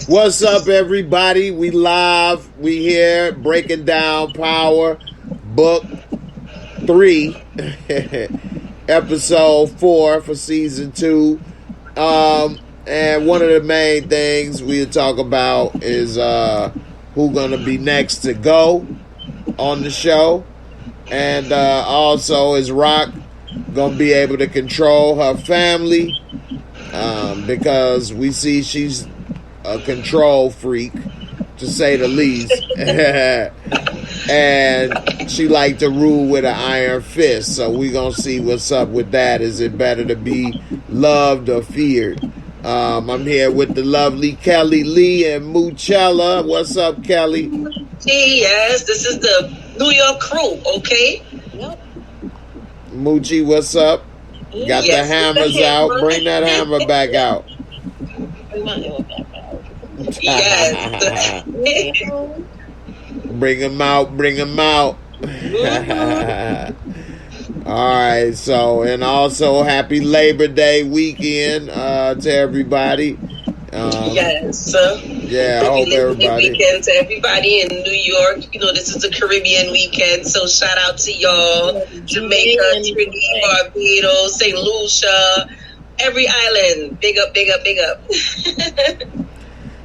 What's up, everybody? We live. We here breaking down Power Book 3, Episode 4 for Season 2. And one of the main things we'll talk about is who gonna be next to go on the show. And also, is Rock gonna be able to control her family? Because we see she's a control freak, to say the least. And she like to rule with an iron fist. So we gonna see what's up with that. Is it better to be loved or feared? I'm here with the lovely Kelly Lee and Moochella. What's up, Kelly? Yes, this is the New York crew, okay? Yep. Moochie, what's up? Got the hammers out. Bring that hammer back out. Yes. Bring him out. Bring him out. All right. So, and also happy Labor Day weekend to everybody. Yes. Yeah, I hope everybody. Weekend to everybody in New York. You know, this is the Caribbean weekend, so shout out to y'all. Jamaica, Trinidad, Barbados, St. Lucia, every island. Big up, big up, big up.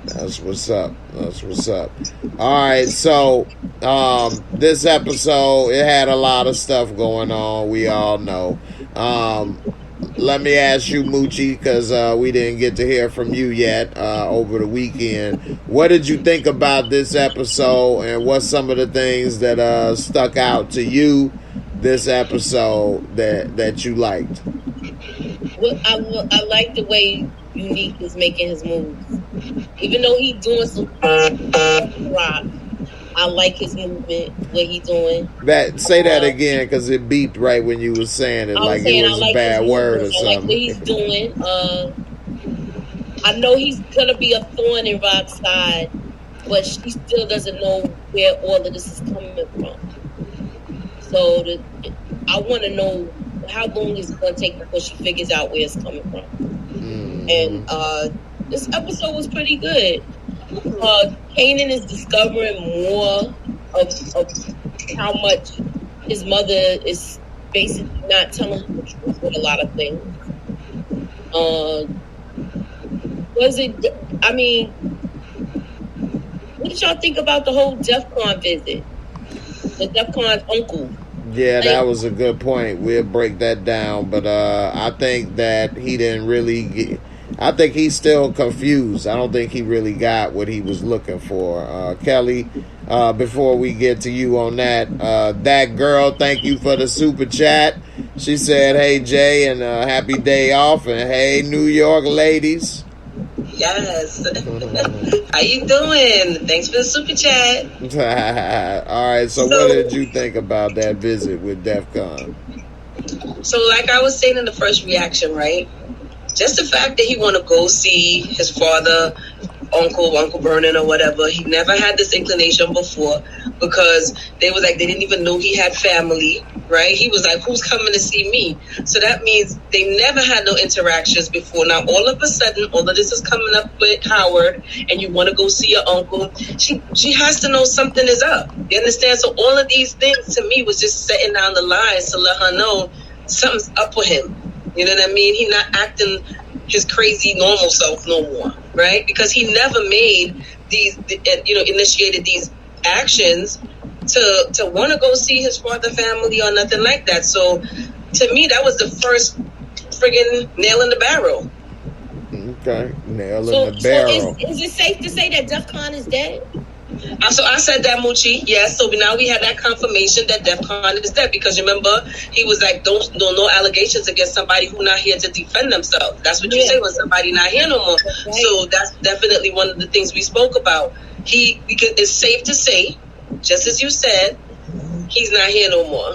That's what's up. That's what's up. All right, so this episode, it had a lot of stuff going on. We all know. Let me ask you, Moochie, because we didn't get to hear from you yet over the weekend. What did you think about this episode, and what's some of the things that stuck out to you this episode that you liked? Well, I like the way Unique is making his moves. Even though he's doing some rock, I like his movement, what he's doing. Say that again, because it beeped right when you were saying it, like it was a bad word or something. I like what he's doing. I know he's gonna be a thorn in Rock's side, but she still doesn't know where all of this is coming from. So I want to know how long it's gonna take before she figures out where it's coming from. And this episode was pretty good. Kanan is discovering more of how much his mother is basically not telling him the truth with a lot of things. What did y'all think about the whole DEF CON visit? The DEF CON's uncle. Yeah, that was a good point. We'll break that down. But I think that he didn't really I think he's still confused. I don't think he really got what he was looking for. Kelly, before we get to you on that girl, thank you for the super chat. She said, hey, Jay, and happy day off. And hey, New York ladies. Yes. How you doing? Thanks for the super chat. All right. So what did you think about that visit with DEF CON? So like I was saying in the first reaction, right? Just the fact that he want to go see his father, Uncle Vernon or whatever, he never had this inclination before because they didn't even know he had family, right? He was like, who's coming to see me? So that means they never had no interactions before. Now, all of a sudden, all of this is coming up with Howard, and you want to go see your uncle. She has to know something is up. You understand? So all of these things to me was just setting down the lines to let her know something's up with him. You know what I mean? He's not acting his crazy normal self no more, right? Because he never made these, initiated these actions to want to go see his father family or nothing like that. So to me, that was the first friggin' nail in the barrel. Okay, nail in the barrel. So is it safe to say that DEF CON is dead? So I said that, Moochie. Yes. So now we had that confirmation that DEF CON is dead because remember he was like, don't no allegations against somebody who not here to defend themselves. That's what you say when somebody not here no more. Right. So that's definitely one of the things we spoke about. It's safe to say, just as you said, he's not here no more.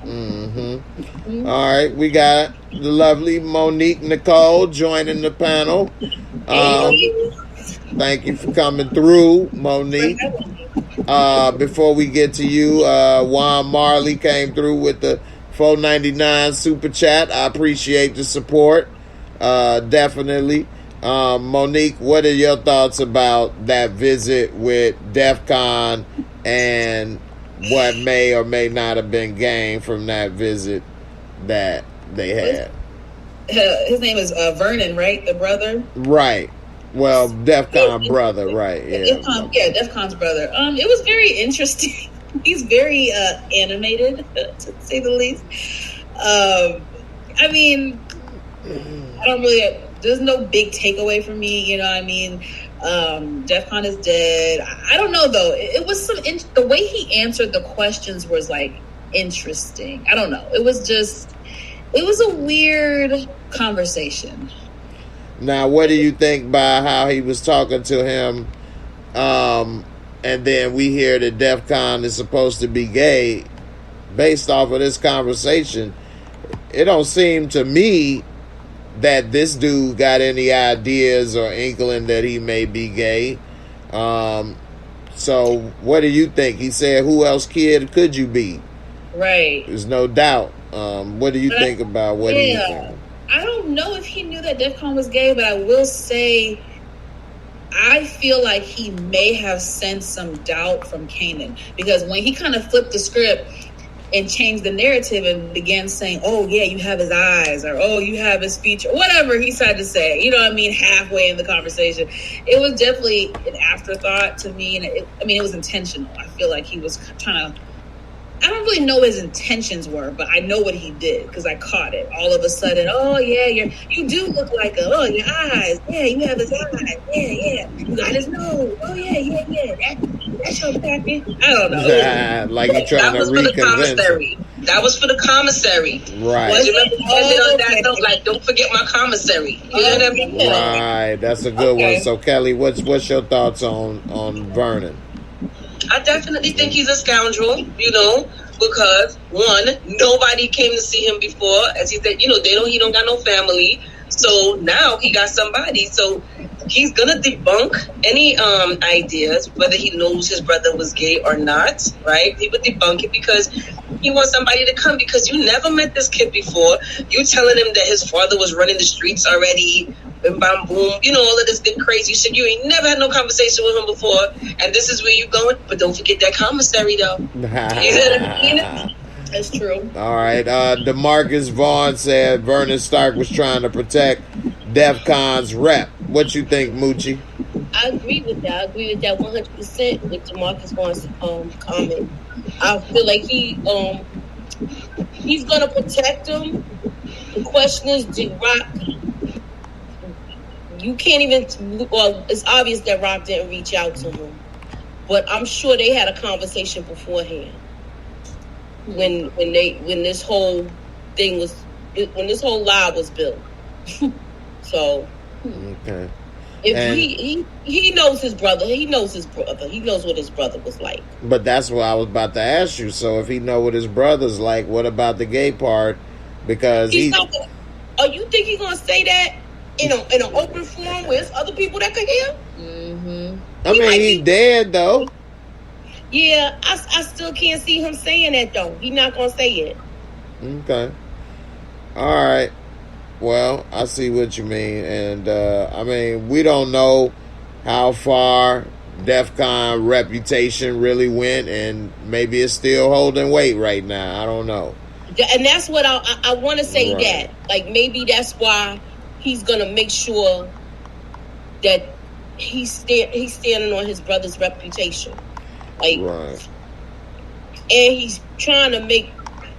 Mm-hmm. All right, we got the lovely Monique Nicole joining the panel. Thank you for coming through, Monique. Before we get to you, Juan Marley came through with the $4.99 super chat. I appreciate the support. Definitely. Monique, what are your thoughts about that visit with DEF CON and what may or may not have been gained from that visit that they had? His name is Vernon, right? The brother? Right. Well, DEF CON brother, right. Yeah. DEF CON's brother. It was very interesting. He's very animated, to say the least. I mean, I don't really... There's no big takeaway for me, you know what I mean? DEF CON is dead. I don't know, though. It was the way he answered the questions was, like, interesting. I don't know. It was a weird conversation. Now, what do you think by how he was talking to him? And then we hear that DEF CON is supposed to be gay. Based off of this conversation, it don't seem to me that this dude got any ideas or inkling that he may be gay. So what do you think? He said, who else kid could you be? Right. There's no doubt. What do you think about what he said? I don't know if he knew that DEF CON was gay, but I will say I feel like he may have sensed some doubt from Kanan, because when he kind of flipped the script and changed the narrative and began saying, oh, yeah, you have his eyes, or, oh, you have his speech, or whatever he decided to say, you know what I mean, halfway in the conversation. It was definitely an afterthought to me, and it was intentional. I feel like he was trying to, I don't really know what his intentions were, but I know what he did, because I caught it. All of a sudden, oh, yeah, you do look like your eyes. Yeah, you have his eyes. Yeah. You got his nose. Oh, yeah. That's your pappy. I don't know. Like you're trying to reconvince him. That was for the commissary. Right. You remember on that note, like, don't forget my commissary. You know what I mean? Right. That's a good one. So, Kelly, what's your thoughts on Vernon? I definitely think he's a scoundrel, because one, nobody came to see him before. As he said, he don't got no family. So now he got somebody. So he's gonna debunk any ideas, whether he knows his brother was gay or not, right? He would debunk it because he wants somebody to come, because you never met this kid before. You telling him that his father was running the streets already, and bam boom, all of this good crazy shit. You ain't never had no conversation with him before, and this is where you going. But don't forget that commissary, though. That's true. All right. DeMarcus Vaughn said Vernon Stark was trying to protect DEF CON's rep. What you think, Moochie? I agree with that. 100% with DeMarcus Vaughn's comment. I feel like he's gonna protect him. The question is, did Rock? You can't even. Well, it's obvious that Rock didn't reach out to him, but I'm sure they had a conversation beforehand. When this whole thing was, when this whole lie was built. So, okay. If he knows his brother, he knows what his brother was like. But that's what I was about to ask you. So if he know what his brother's like, what about the gay part? Because you think he's gonna say that in an open forum where there's other people that could hear? Mm-hmm. I mean, he's dead though. Yeah, I still can't see him saying that though. He's not gonna say it. Okay. All right. Well, I see what you mean, and we don't know how far DEF CON reputation really went, and maybe it's still holding weight right now. I don't know. And that's what I want to say. Right. That, like, maybe that's why he's gonna make sure that he's standing on his brother's reputation, like, right. And he's trying to make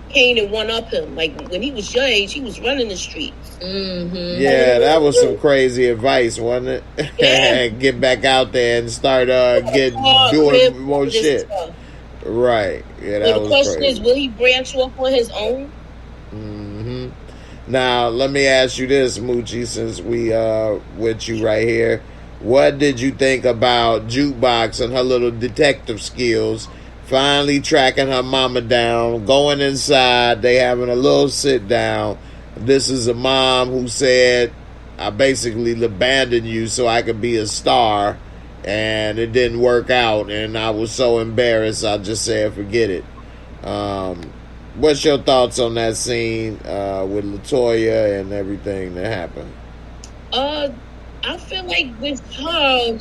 Kanan one up him. Like, when he was your age, he was running the streets. Mm-hmm. Yeah, that was some crazy advice, wasn't it? Yeah. Get back out there and start doing more shit. Stuff. Right. Yeah, that was the question crazy. is, will he branch off on his own? Mm-hmm. Now, let me ask you this, Moochie, since we with you right here. What did you think about Jukebox and her little detective skills? Finally tracking her mama down, going inside, they having a little sit down. This is a mom who said, I basically abandoned you so I could be a star, and it didn't work out, and I was so embarrassed, I just said, forget it. What's your thoughts on that scene with LaToya and everything that happened? I feel like with her,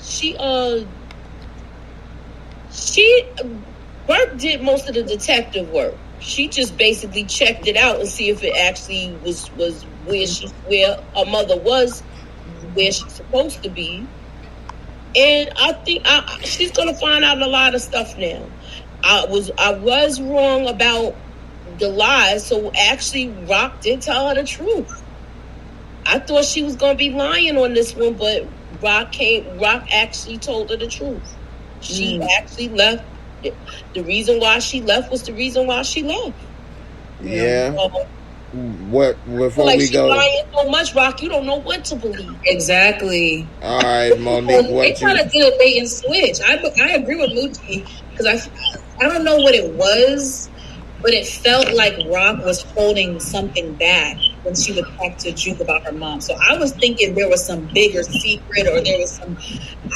Burke did most of the detective work. She just basically checked it out and see if it actually was where her mother was, where she's supposed to be. And I think she's gonna find out a lot of stuff now. I was wrong about the lies, so actually Rock did tell her the truth. I thought she was gonna be lying on this one, but Rock actually told her the truth. She actually left. The reason why she left was the reason why she left. Yeah. What before like we she go? lying so much, Rock, you don't know what to believe. Exactly. All right, Monique. They kind of did a bait and switch. I agree with Moochie because I don't know what it was, but it felt like Rock was holding something back when she would talk to Juke about her mom. So I was thinking there was some bigger secret, or there was some.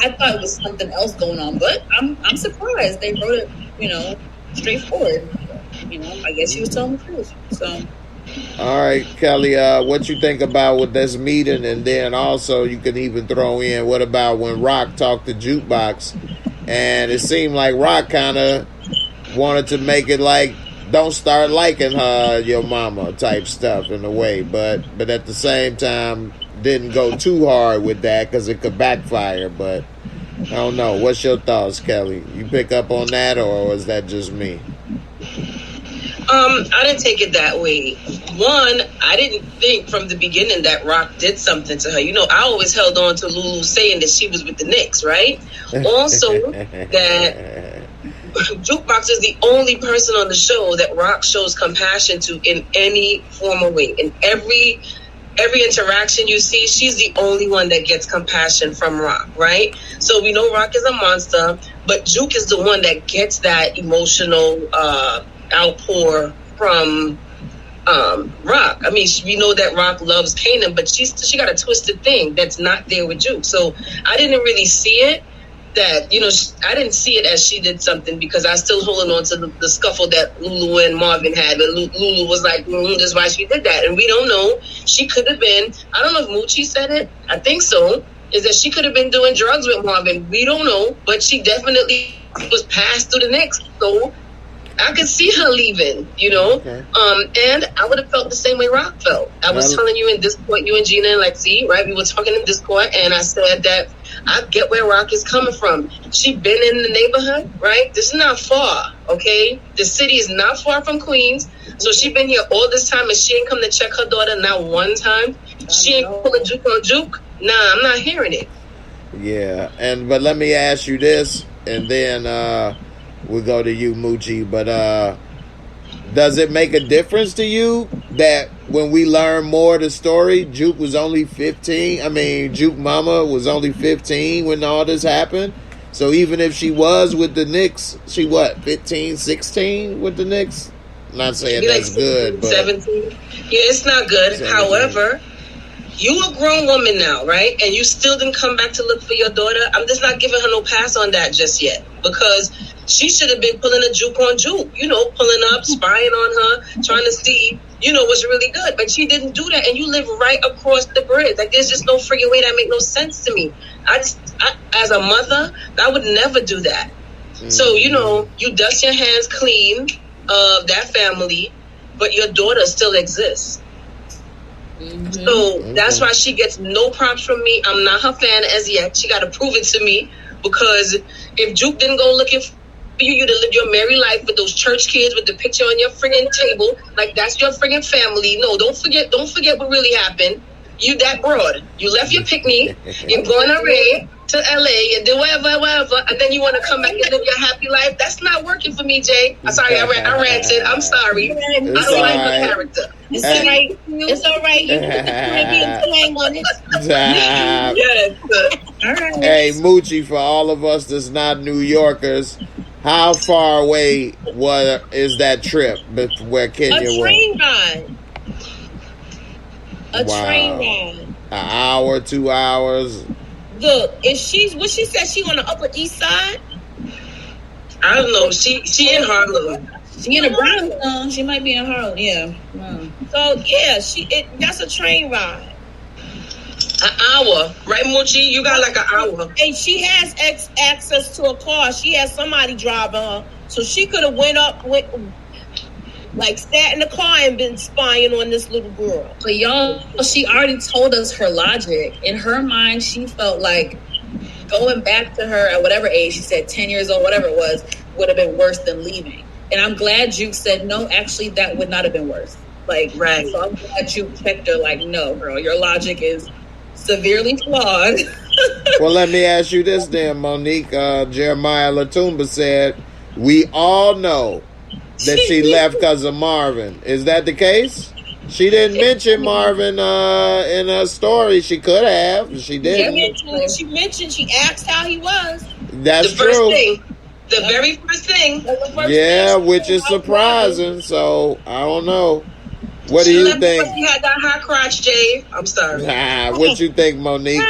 I thought it was something else going on, but I'm surprised they wrote it, straightforward. I guess she was telling the truth. So. All right, Kelly, what you think about with this meeting? And then also you can even throw in, what about when Rock talked to Jukebox? And it seemed like Rock kind of wanted to make it like, don't start liking her, your mama type stuff in a way. But at the same time, didn't go too hard with that because it could backfire. But I don't know. What's your thoughts, Kelly? You pick up on that, or was that just me? I didn't take it that way. One, I didn't think from the beginning that Rock did something to her. I always held on to Lulu saying that she was with the Knicks, right? Also, that Jukebox is the only person on the show that Rock shows compassion to in any form or way. In every interaction you see, she's the only one that gets compassion from Rock, right? So we know Rock is a monster, but Juke is the one that gets that emotional outpour from Rock. I mean, we know that Rock loves Kanan, but she got a twisted thing that's not there with Juke. So I didn't really see it that, I didn't see it as she did something, because I still holding on to the scuffle that Lulu and Marvin had. But Lulu was like, that's why she did that. And we don't know. She could have been, I don't know if Moochie said it. I think so. Is that she could have been doing drugs with Marvin. We don't know. But she definitely was passed through the Knicks. So I could see her leaving, Okay. And I would have felt the same way Rock felt. I was telling you in Discord, you and Gina and Lexi, right? We were talking in Discord, and I said that I get where Rock is coming from. She been in the neighborhood, right? This is not far, okay? The city is not far from Queens. So she been here all this time, and she ain't come to check her daughter not one time. She ain't pulling Juke on Juke. Nah, I'm not hearing it. Yeah, but let me ask you this, and then we'll go to you, Moochie. But does it make a difference to you that when we learn more of the story, Juke was only 15? I mean, Juke mama was only 15 when all this happened. So even if she was with the Knicks, she 15, 16 with the Knicks? I'm not saying that's good, but 17. Yeah, it's not good. 17. However, you a grown woman now, right? And you still didn't come back to look for your daughter. I'm just not giving her no pass on that just yet, because she should have been pulling a Juke on Juke, pulling up, spying on her, trying to see, what's really good. But she didn't do that, and you live right across the bridge. Like, there's just no friggin' way. That make no sense to me. I as a mother, I would never do that. Mm-hmm. So, you dust your hands clean of that family, but your daughter still exists. Mm-hmm. So that's why she gets no props from me. I'm not her fan as yet. She got to prove it to me, because if Juke didn't go looking for you to live your merry life with those church kids with the picture on your friggin' table, like that's your friggin' family. No, don't forget what really happened. You that broad. You left your picnic. You're going away to LA and do whatever, and then you want to come back and live your happy life. That's not working for me, Jay. I'm sorry, I ranted. I'm sorry. I don't like her character. It's all right. It's all right. You put the Caribbean slang on it. Yes. All right. Hey, Moochie, for all of us that's not New Yorkers, how far away is that trip where Kenya was? A train ride. Train ride. An hour, 2 hours. Look, what she said, she on the Upper East Side? I don't know. She in Harlem. She in the Bronx. She might be in Harlem. Yeah. So yeah, that's a train ride. An hour, right, Moochie? You got like an hour. And she has access to a car. She has somebody driving her. So she could have went up with, like, sat in the car and been spying on this little girl. But y'all, she already told us her logic. In her mind, she felt like going back to her at whatever age, she said 10 years old, whatever it was, would have been worse than leaving. And I'm glad Juke said, no, actually, that would not have been worse. Like, right. So I'm glad Juke checked her, like, no, girl, your logic is severely flawed. Well, let me ask you this then, Monique. Jeremiah Latumba said, we all know that she left because of Marvin. Is that the case? She didn't mention Marvin in her story. She could have. She didn't. She asked how he was. That's the first true. Thing. The very first thing. Yeah, which is surprising. So, I don't know. What do you think? She had that hot crotch, Jay. I'm sorry. What you think, Monique?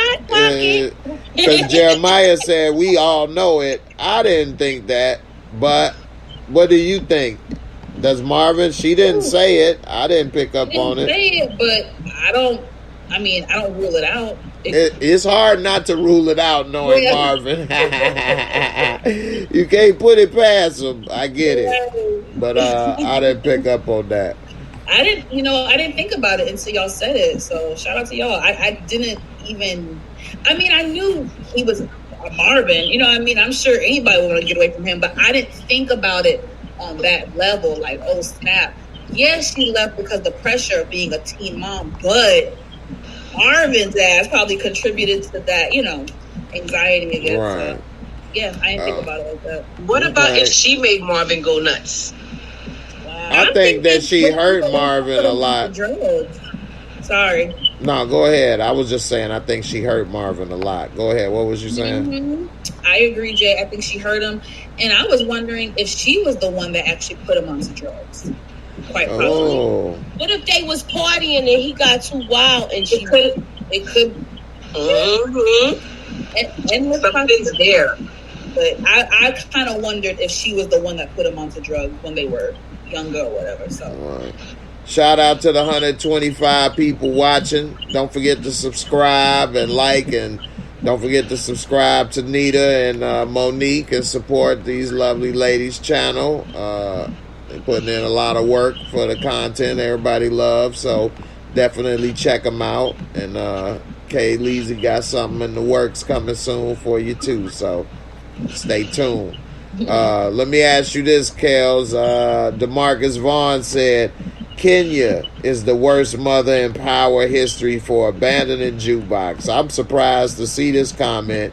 Because Jeremiah said we all know it. I didn't think that. But what do you think? Does Marvin? She didn't say it. I didn't pick up on it. Say it, but I don't rule it out. It's hard not to rule it out knowing Marvin. You can't put it past him. I get it. But I didn't pick up on that. I didn't think about it until y'all said it. So shout out to y'all. I didn't even, I knew he was a Marvin. I'm sure anybody would want to get away from him, but I didn't think about it on that level. Like, oh snap. Yes, she left because the pressure of being a teen mom, but Marvin's ass probably contributed to that, anxiety again. Right. So, yeah, I didn't think about it like that. What about if she made Marvin go nuts? I think that she hurt Marvin a lot. Sorry. No, go ahead. I was just saying I think she hurt Marvin a lot. Go ahead. What was you saying? Mm-hmm. I agree, Jay. I think she hurt him. And I was wondering if she was the one that actually put him onto drugs. Quite probably. Oh. What if they was partying and he got too wild and she could. Mm-hmm. And something's there. But I kind of wondered if she was the one that put him onto drugs when they were younger or whatever. So right. Shout out to the 125 people watching. Don't forget to subscribe and like, and don't forget to subscribe to Nita and Monique and support these lovely ladies' channel. They're putting in a lot of work for the content everybody loves, so definitely check them out. And Kay Leezy got something in the works coming soon for you too, so stay tuned. Let me ask you this, Kels. DeMarcus Vaughn said, Kenya is the worst mother in power history for abandoning jukebox. I'm surprised to see this comment.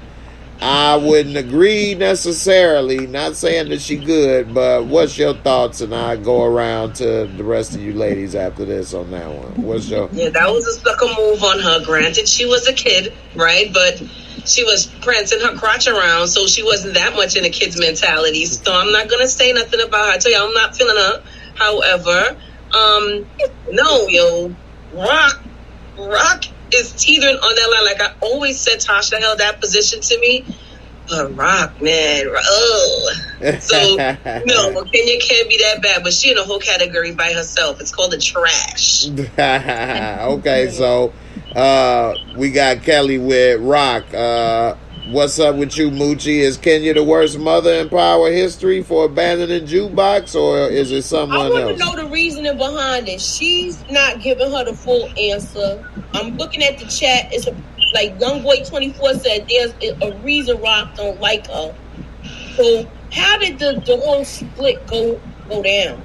I wouldn't agree necessarily. Not saying that she good, but what's your thoughts? And I go around to the rest of you ladies after this on that one. What's your... Yeah, that was a sucker move on her. Granted, she was a kid, right? But she was prancing her crotch around, so she wasn't that much in a kid's mentality. So I'm not going to say nothing about her. I tell you, I'm not feeling her. However, no, yo, Rock is teetering on that line. Like I always said, Tasha held that position to me. But Rock, man, so no, Kenya can't be that bad. But she in a whole category by herself. It's called the trash. Okay, so we got Kelly with Rock. What's up with you, Moochie? Is Kenya the worst mother in power history for abandoning jukebox, or is it someone else? I want to know the reasoning behind it. She's not giving her the full answer. I'm looking at the chat. It's like YoungBoy24 said there's a reason Rock don't like her. So how did the whole split go down?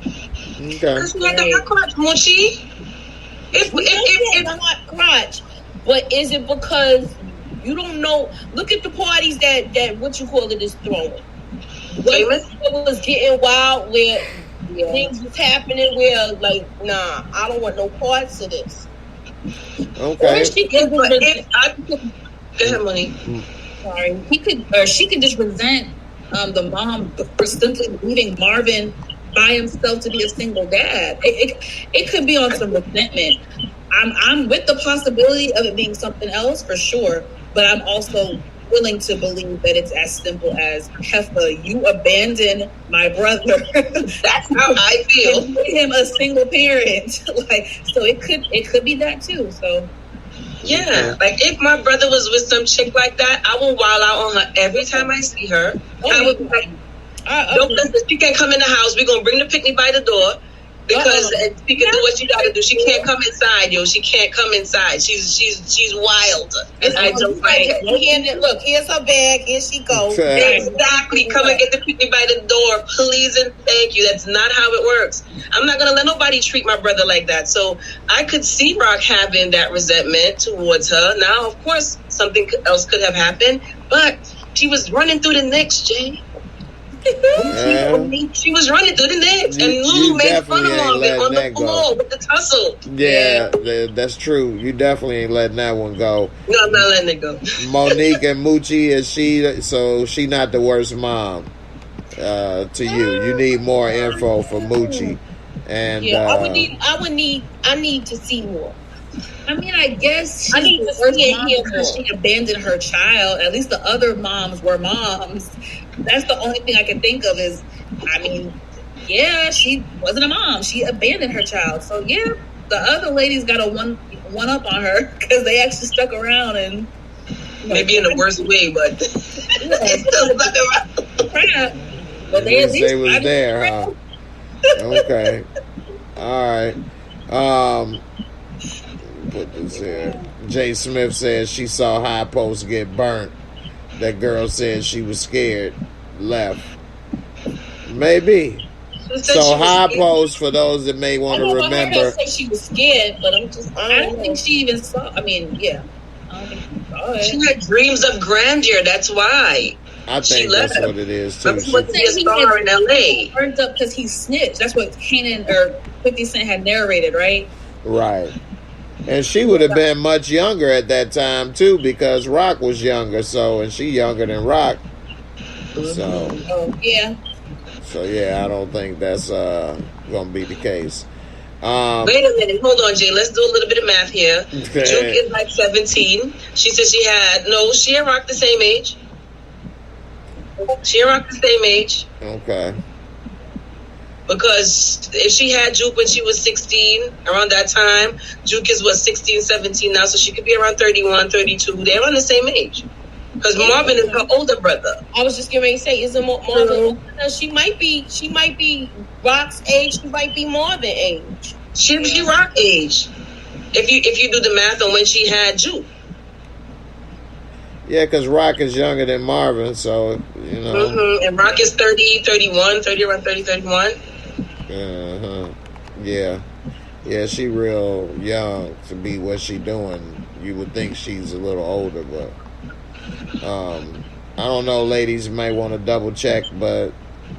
Okay. Because she had the hot crotch, Moochie. If hot crotch, but is it because you don't know? Look at the parties that what you call it is throwing. It was getting wild where things was happening where like, nah, I don't want no parts of this. Okay. Or she could, go ahead, Money. Sorry, she could just resent the mom for simply leaving Marvin by himself to be a single dad. It could be on some resentment. I'm with the possibility of it being something else for sure, but I'm also willing to believe that it's as simple as, Heffa, you abandoned my brother. That's how I feel. And made him a single parent. So it could be that too. So Yeah, like if my brother was with some chick like that, I will wild out on her every time I see her. I would be like, don't listen, she can't come in the house. We're gonna bring the picnic by the door because she can do what she gotta do. She can't come inside, yo. She can't come inside. She's wild, and I don't like it. Look, here's her bag. Here she goes. Exactly. Come and get the picnic by the door, please and thank you. That's not how it works. I'm not gonna let nobody treat my brother like that. So I could see Rock having that resentment towards her. Now, of course, something else could have happened, but she was running through the Knicks, Jay. She was running through the Knicks, and Lou made fun of her on the floor with the tussle. Yeah, that's true. You definitely ain't letting that one go. No, I'm not letting it go. Monique and Moochie, she not the worst mom to you. You need more info for Moochie. And I need to see more. I mean, I guess she's the worst mom because she abandoned her child. At least the other moms were moms. That's the only thing I can think of is, I mean, yeah, she wasn't a mom. She abandoned her child. So, yeah, the other ladies got a one up on her because they actually stuck around and... Maybe in a worse way, but... crap. But they at least was there, huh? Okay. All right. Put this here. Jay Smith says she saw High Post get burnt. That girl said she was scared. Left. Maybe. So High Post, for those that may want to remember. I heard her say she was scared, but I don't think she even saw. I mean, yeah. I don't think she saw it. She had dreams of grandeur. That's why. I think that's what it is too. That's what he star in LA. Burnt up because he snitched. That's what Kanan or 50 Cent had narrated, right? Right. And she would have been much younger at that time too, because Rock was younger. So, and she younger than Rock. So, yeah. So yeah, I don't think that's gonna be the case. Wait a minute, hold on, Jay. Let's do a little bit of math here. Juke is like 17. She said she and Rock the same age. She and Rock the same age. Okay. Because if she had Juke when she was 16, around that time, Juke is 16, 17 now, so she could be around 31, 32. They're around the same age. Because Marvin is her older brother. I was just getting ready to say, isn't Marvin? She might be Rock's age. She might be Marvin age. She Rock age. If you do the math on when she had Juke. Yeah, because Rock is younger than Marvin, so, you know. Mm-hmm. And Rock is 30, 31, 30, around 30, 31. Yeah. Yeah, she real young to be what she doing. You would think she's a little older, but I don't know, ladies might want to double check, but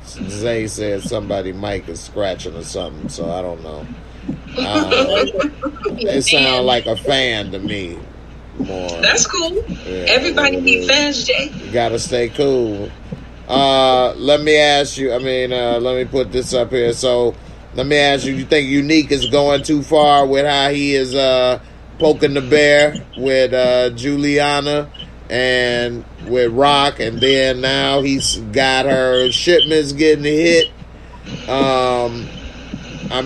Zay said somebody mic is scratching or something, so I don't know. It sounds like a fan to me. More. That's cool. Yeah, everybody need fans, Jay. You gotta stay cool. Let me ask you, let me put this up here. So let me ask you, you think Unique is going too far with how he is poking the bear with Juliana and with Rock, and then now he's got her shipments getting hit?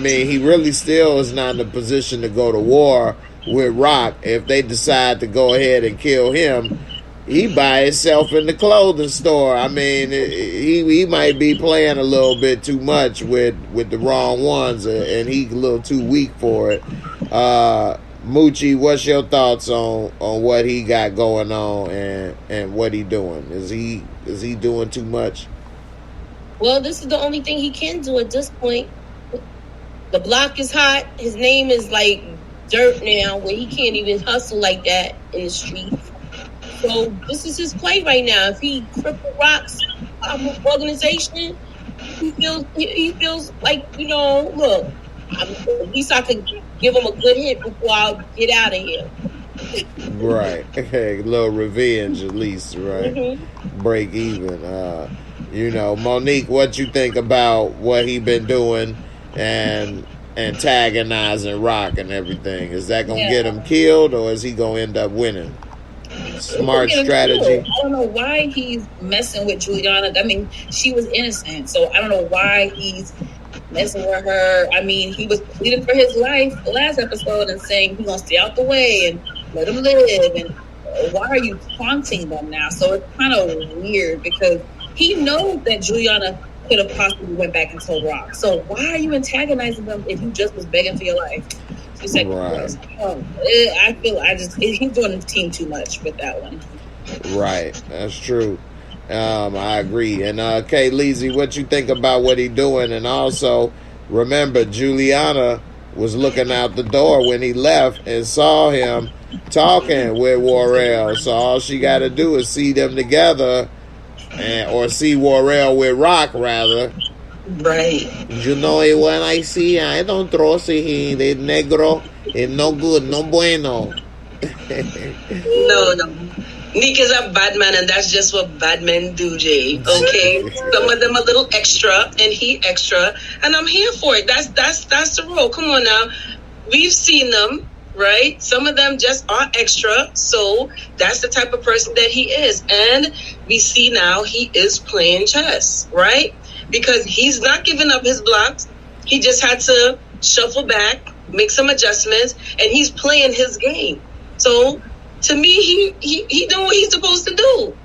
He really still is not in a position to go to war with Rock. If they decide to go ahead and kill him, he by himself in the clothing store. He might be playing a little bit too much with the wrong ones, and he's a little too weak for it. Moochie, what's your thoughts on what he got going on and what he doing? Is he doing too much? Well, this is the only thing he can do at this point. The block is hot. His name is like dirt now, where he can't even hustle like that in the street. So this is his play right now. If he cripple Rock's organization, he feels like, look, at least I could give him a good hit before I get out of here. Right. A little revenge at least, right? Mm-hmm. Break even. Monique, what you think about what he been doing and antagonizing Rock and everything? Is that gonna get him killed, or is he gonna end up winning? Smart strategy. I don't know why he's messing with Juliana. She was innocent, so I don't know why he's messing with her. He was pleading for his life the last episode and saying he's gonna stay out the way, and let them live, and why are you taunting them now? So it's kind of weird because he knows that Juliana could have possibly went back and told Rock. So why are you antagonizing them if you just was begging for your life? Right. I feel he's doing the team too much with that one. Right, that's true. I agree. And Kay Leezy, what you think about what he doing? And also, remember, Juliana was looking out the door when he left and saw him talking with Worrell. So all she got to do is see them together, or see Worrell with Rock, rather. Right. You know, when I see, I don't trust him. The negro is no good, no bueno. No. Nick is a bad man, and that's just what bad men do, Jay. Okay, some of them a little extra, and he extra, and I'm here for it. That's the role. Come on now, we've seen them, right? Some of them just are extra, so that's the type of person that he is, and we see now he is playing chess, right? Because he's not giving up his blocks. He just had to shuffle back, make some adjustments, and he's playing his game. So, to me, he doing what he's supposed to do.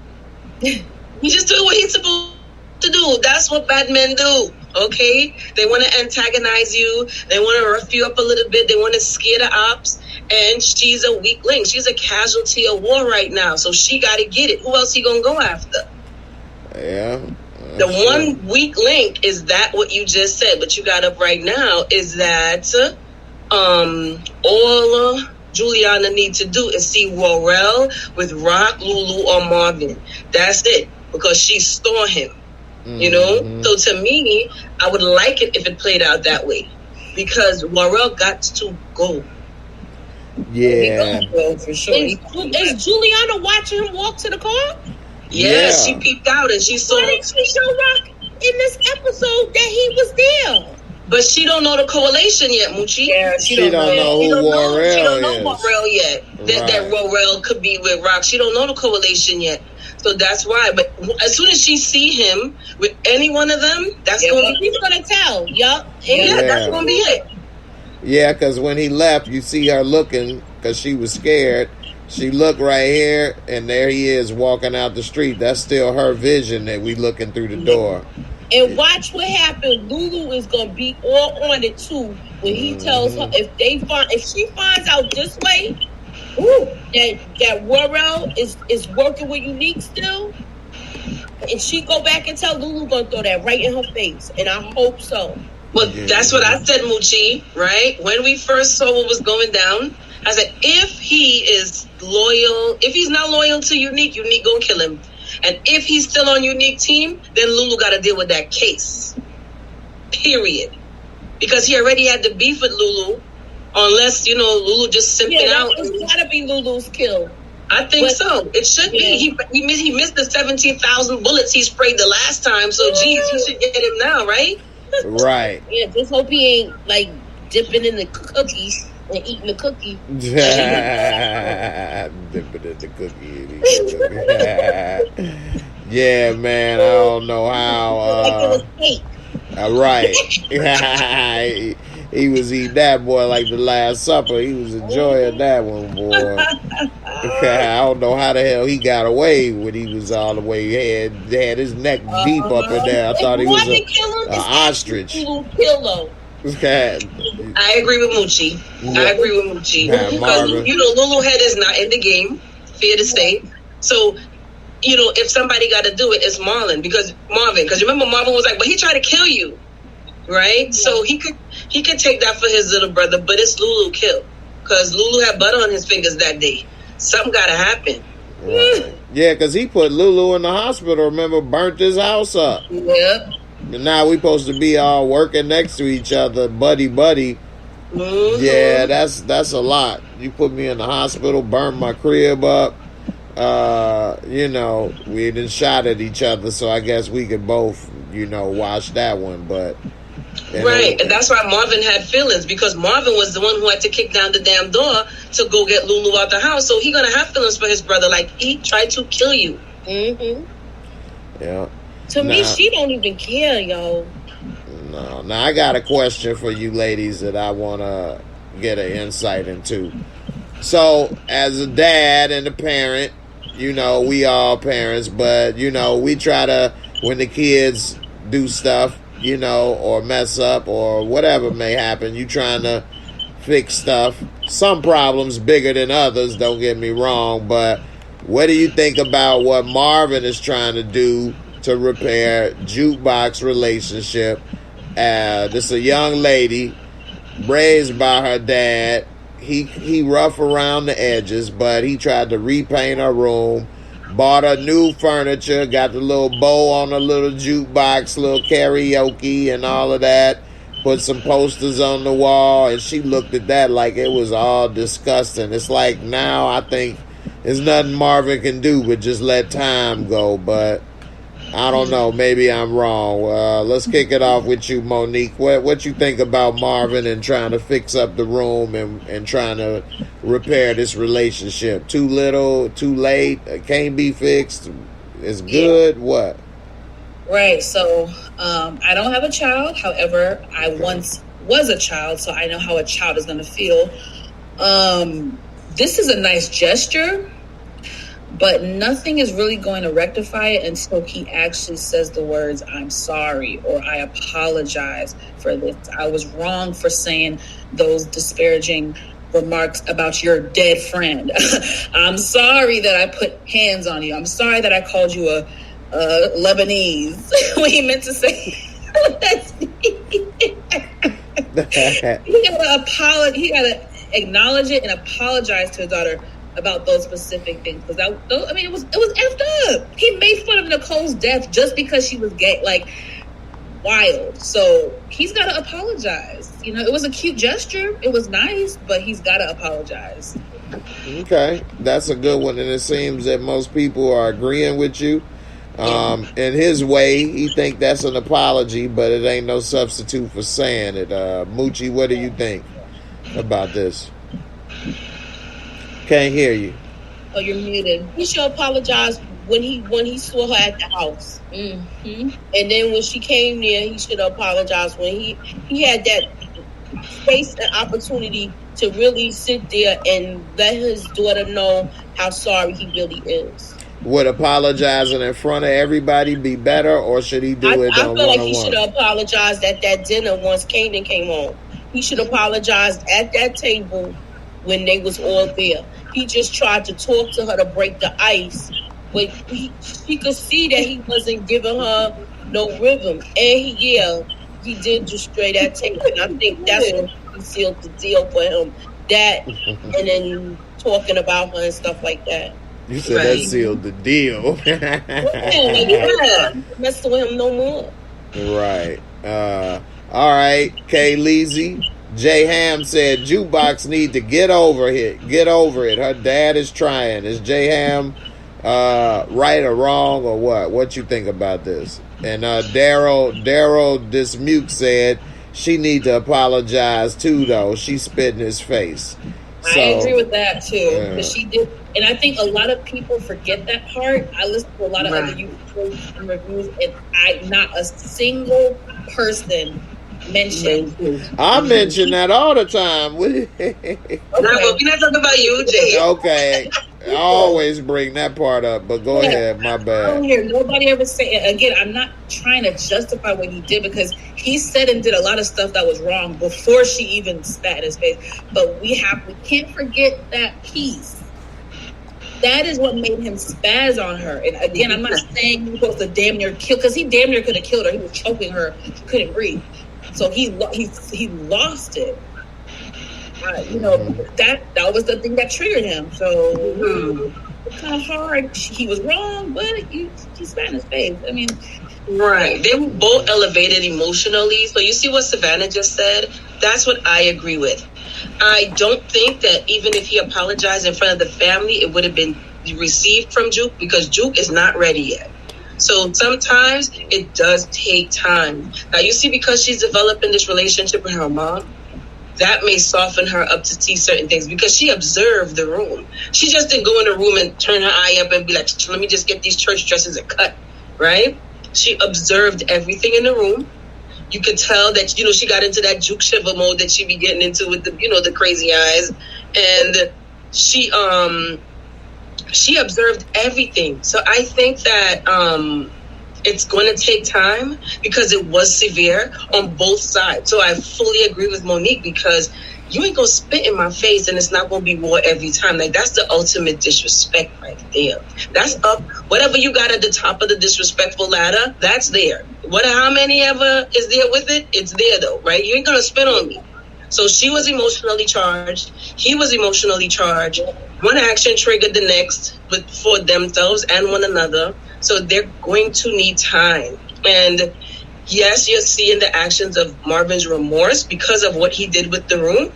He just doing what he's supposed to do. That's what bad men do, okay? They want to antagonize you. They want to rough you up a little bit. They want to scare the ops. And she's a weak link. She's a casualty of war right now. So she got to get it. Who else he going to go after? Yeah. The one weak link is that what you just said. What you got up right now is that all Juliana needs to do is see Worrell with Rock, Lulu, or Marvin. That's it. Because she saw him. You know? So to me, I would like it if it played out that way. Because Worrell got to go. Yeah. For sure. Is Juliana watching him walk to the car? Yeah, she peeped out and she saw. Why didn't she show Rock in this episode that he was there? But she don't know the correlation yet, Moochie. Yeah, she don't know who Worrell is. She don't know Worrell yet. That Worrell could be with Rock. She don't know the correlation yet. So that's why. But as soon as she see him with any one of them, that's he's gonna tell. Yup. Yeah, that's gonna be it. Yeah, because when he left, you see her looking because she was scared. She looked right here, and there he is walking out the street. That's still her vision that we looking through the door. And watch what happens. Lulu is gonna be all on it too when he tells her if she finds out this way, that Worrell is working with Unique still, and she go back and tell Lulu, gonna throw that right in her face, and I hope so. Well, that's what I said, Moochie. Right when we first saw what was going down, I said if he is loyal, if he's not loyal to Unique gonna kill him. And if he's still on Unique team, then Lulu got to deal with that case. Period. Because he already had the beef with Lulu, unless, Lulu just simping out. It's got to be Lulu's kill. I think so. It should be. He missed the 17,000 bullets he sprayed the last time, so geez, he should get him now, right? Right. Yeah, just hope he ain't, like, dipping in the cookies and eating the cookie. Dipping in the cookie. Yeah, man. I don't know how. Right. He was eating that, boy, like the Last Supper. He was enjoying that one, boy. I don't know how the hell he got away when he was all the way had his neck deep up in there. I thought he was an ostrich. I agree with Moochie. Because, Lulu Head is not in the game, fair to say. So, if somebody got to do it, it's Marvin. Because remember Marvin was like, but he tried to kill you, right? Yeah. So he could take that for his little brother, but it's Lulu kill. Because Lulu had butter on his fingers that day. Something got to happen. Right. Yeah, because he put Lulu in the hospital, remember, burnt his house up. Yep. And now we supposed to be all working next to each other, buddy. Mm-hmm. Yeah, that's a lot. You put me in the hospital, burned my crib up. We done shot at each other, so I guess we could both, watch that one. But right, and that's why Marvin had feelings, because Marvin was the one who had to kick down the damn door to go get Lulu out the house. So he gonna have feelings for his brother, like he tried to kill you. Mm-hmm. Yeah. To me, she don't even care, yo. No. Now, I got a question for you ladies that I want to get an insight into. So, as a dad and a parent, you know, we all parents, but, you know, we try to, when the kids do stuff, you know, or mess up or whatever may happen, you trying to fix stuff. Some problems bigger than others, don't get me wrong, but what do you think about what Marvin is trying to do to repair Jukebox relationship? This is a young lady raised by her dad. He rough around the edges, but he tried to repaint her room, bought her new furniture, got the little bow on the little jukebox, little karaoke and all of that, put some posters on the wall, and she looked at that like it was all disgusting. It's like now I think there's nothing Marvin can do but just let time go, but I don't know. Maybe I'm wrong. Let's kick it off with you, Monique. What you think about Marvin and trying to fix up the room and trying to repair this relationship? Too little, too late, can't be fixed, it's good, what? Right, so I don't have a child. However, I once was a child, so I know how a child is going to feel. This is a nice gesture, but nothing is really going to rectify it until he actually says the words, "I'm sorry," or "I apologize for this. I was wrong for saying those disparaging remarks about your dead friend. I'm sorry that I put hands on you. I'm sorry that I called you a Lebanese," when he meant to say he gotta acknowledge it and apologize to his daughter about those specific things, because it was effed up. He made fun of Nicole's death just because she was gay, like wild. So he's got to apologize. You know, it was a cute gesture. It was nice, but he's got to apologize. Okay, that's a good one, and it seems that most people are agreeing with you. In his way, he think that's an apology, but it ain't no substitute for saying it. Moochie, what do you think about this? Can't hear you. Oh, you're muted. He should apologize when he saw her at the house. Mm-hmm. And then when she came there, he should apologize when he had that space and opportunity to really sit there and let his daughter know how sorry he really is. Would apologizing in front of everybody be better, or should he do it on one-on-one? I feel like he should have apologized at that dinner once Kanan came home. He should have apologized at that table when they was all there. He just tried to talk to her to break the ice, but she could see that he wasn't giving her no rhythm. And he did just straight that table. And I think that's what he sealed the deal for him. That and then talking about her and stuff like that. You said that sealed the deal. Yeah, messing with him no more. Right. All right, Kay Leezy. J Ham said Jukebox need to get over it. Get over it. Her dad is trying. Is J Ham right or wrong or what? What you think about this? And Daryl Dismute said she need to apologize too, though. She spit in his face. So, I agree with that too. Because she did, and I think a lot of people forget that part. I listen to a lot of other YouTubers and reviews, and not a single person mentioned. I mention that all the time. Okay. But we're not talking about you, Jay. Okay. I always bring that part up, but go ahead. My bad. I don't hear nobody ever say it. Again, I'm not trying to justify what he did, because he said and did a lot of stuff that was wrong before she even spat in his face. But we can't forget that piece. That is what made him spaz on her. And again, I'm not saying he was supposed to damn near kill, because he damn near could have killed her. He was choking her. She couldn't breathe. So he lost it. That was the thing that triggered him. So it's kind of hard. He was wrong, but he spat in his face. I mean, right. They were both elevated emotionally. So you see what Savannah just said? That's what I agree with. I don't think that even if he apologized in front of the family, it would have been received from Juke, because Juke is not ready yet. So sometimes it does take time. Now you see, because she's developing this relationship with her mom, that may soften her up to see certain things, because she observed the room. She just didn't go in the room and turn her eye up and be like, let me just get these church dresses and cut, right? She observed everything in the room. You could tell that, she got into that Juke Shiva mode that she be getting into with the, the crazy eyes. And she observed everything. So I think that it's going to take time because it was severe on both sides. So I fully agree with Monique, because you ain't gonna spit in my face and it's not gonna be war every time. Like, that's the ultimate disrespect right there. That's up. Whatever you got at the top of the disrespectful ladder, that's there. How many ever is there with it? It's there though, right? You ain't gonna spit on me. So she was emotionally charged. He was emotionally charged. One action triggered the next for themselves and one another. So they're going to need time. And yes, you're seeing the actions of Marvin's remorse because of what he did with the room.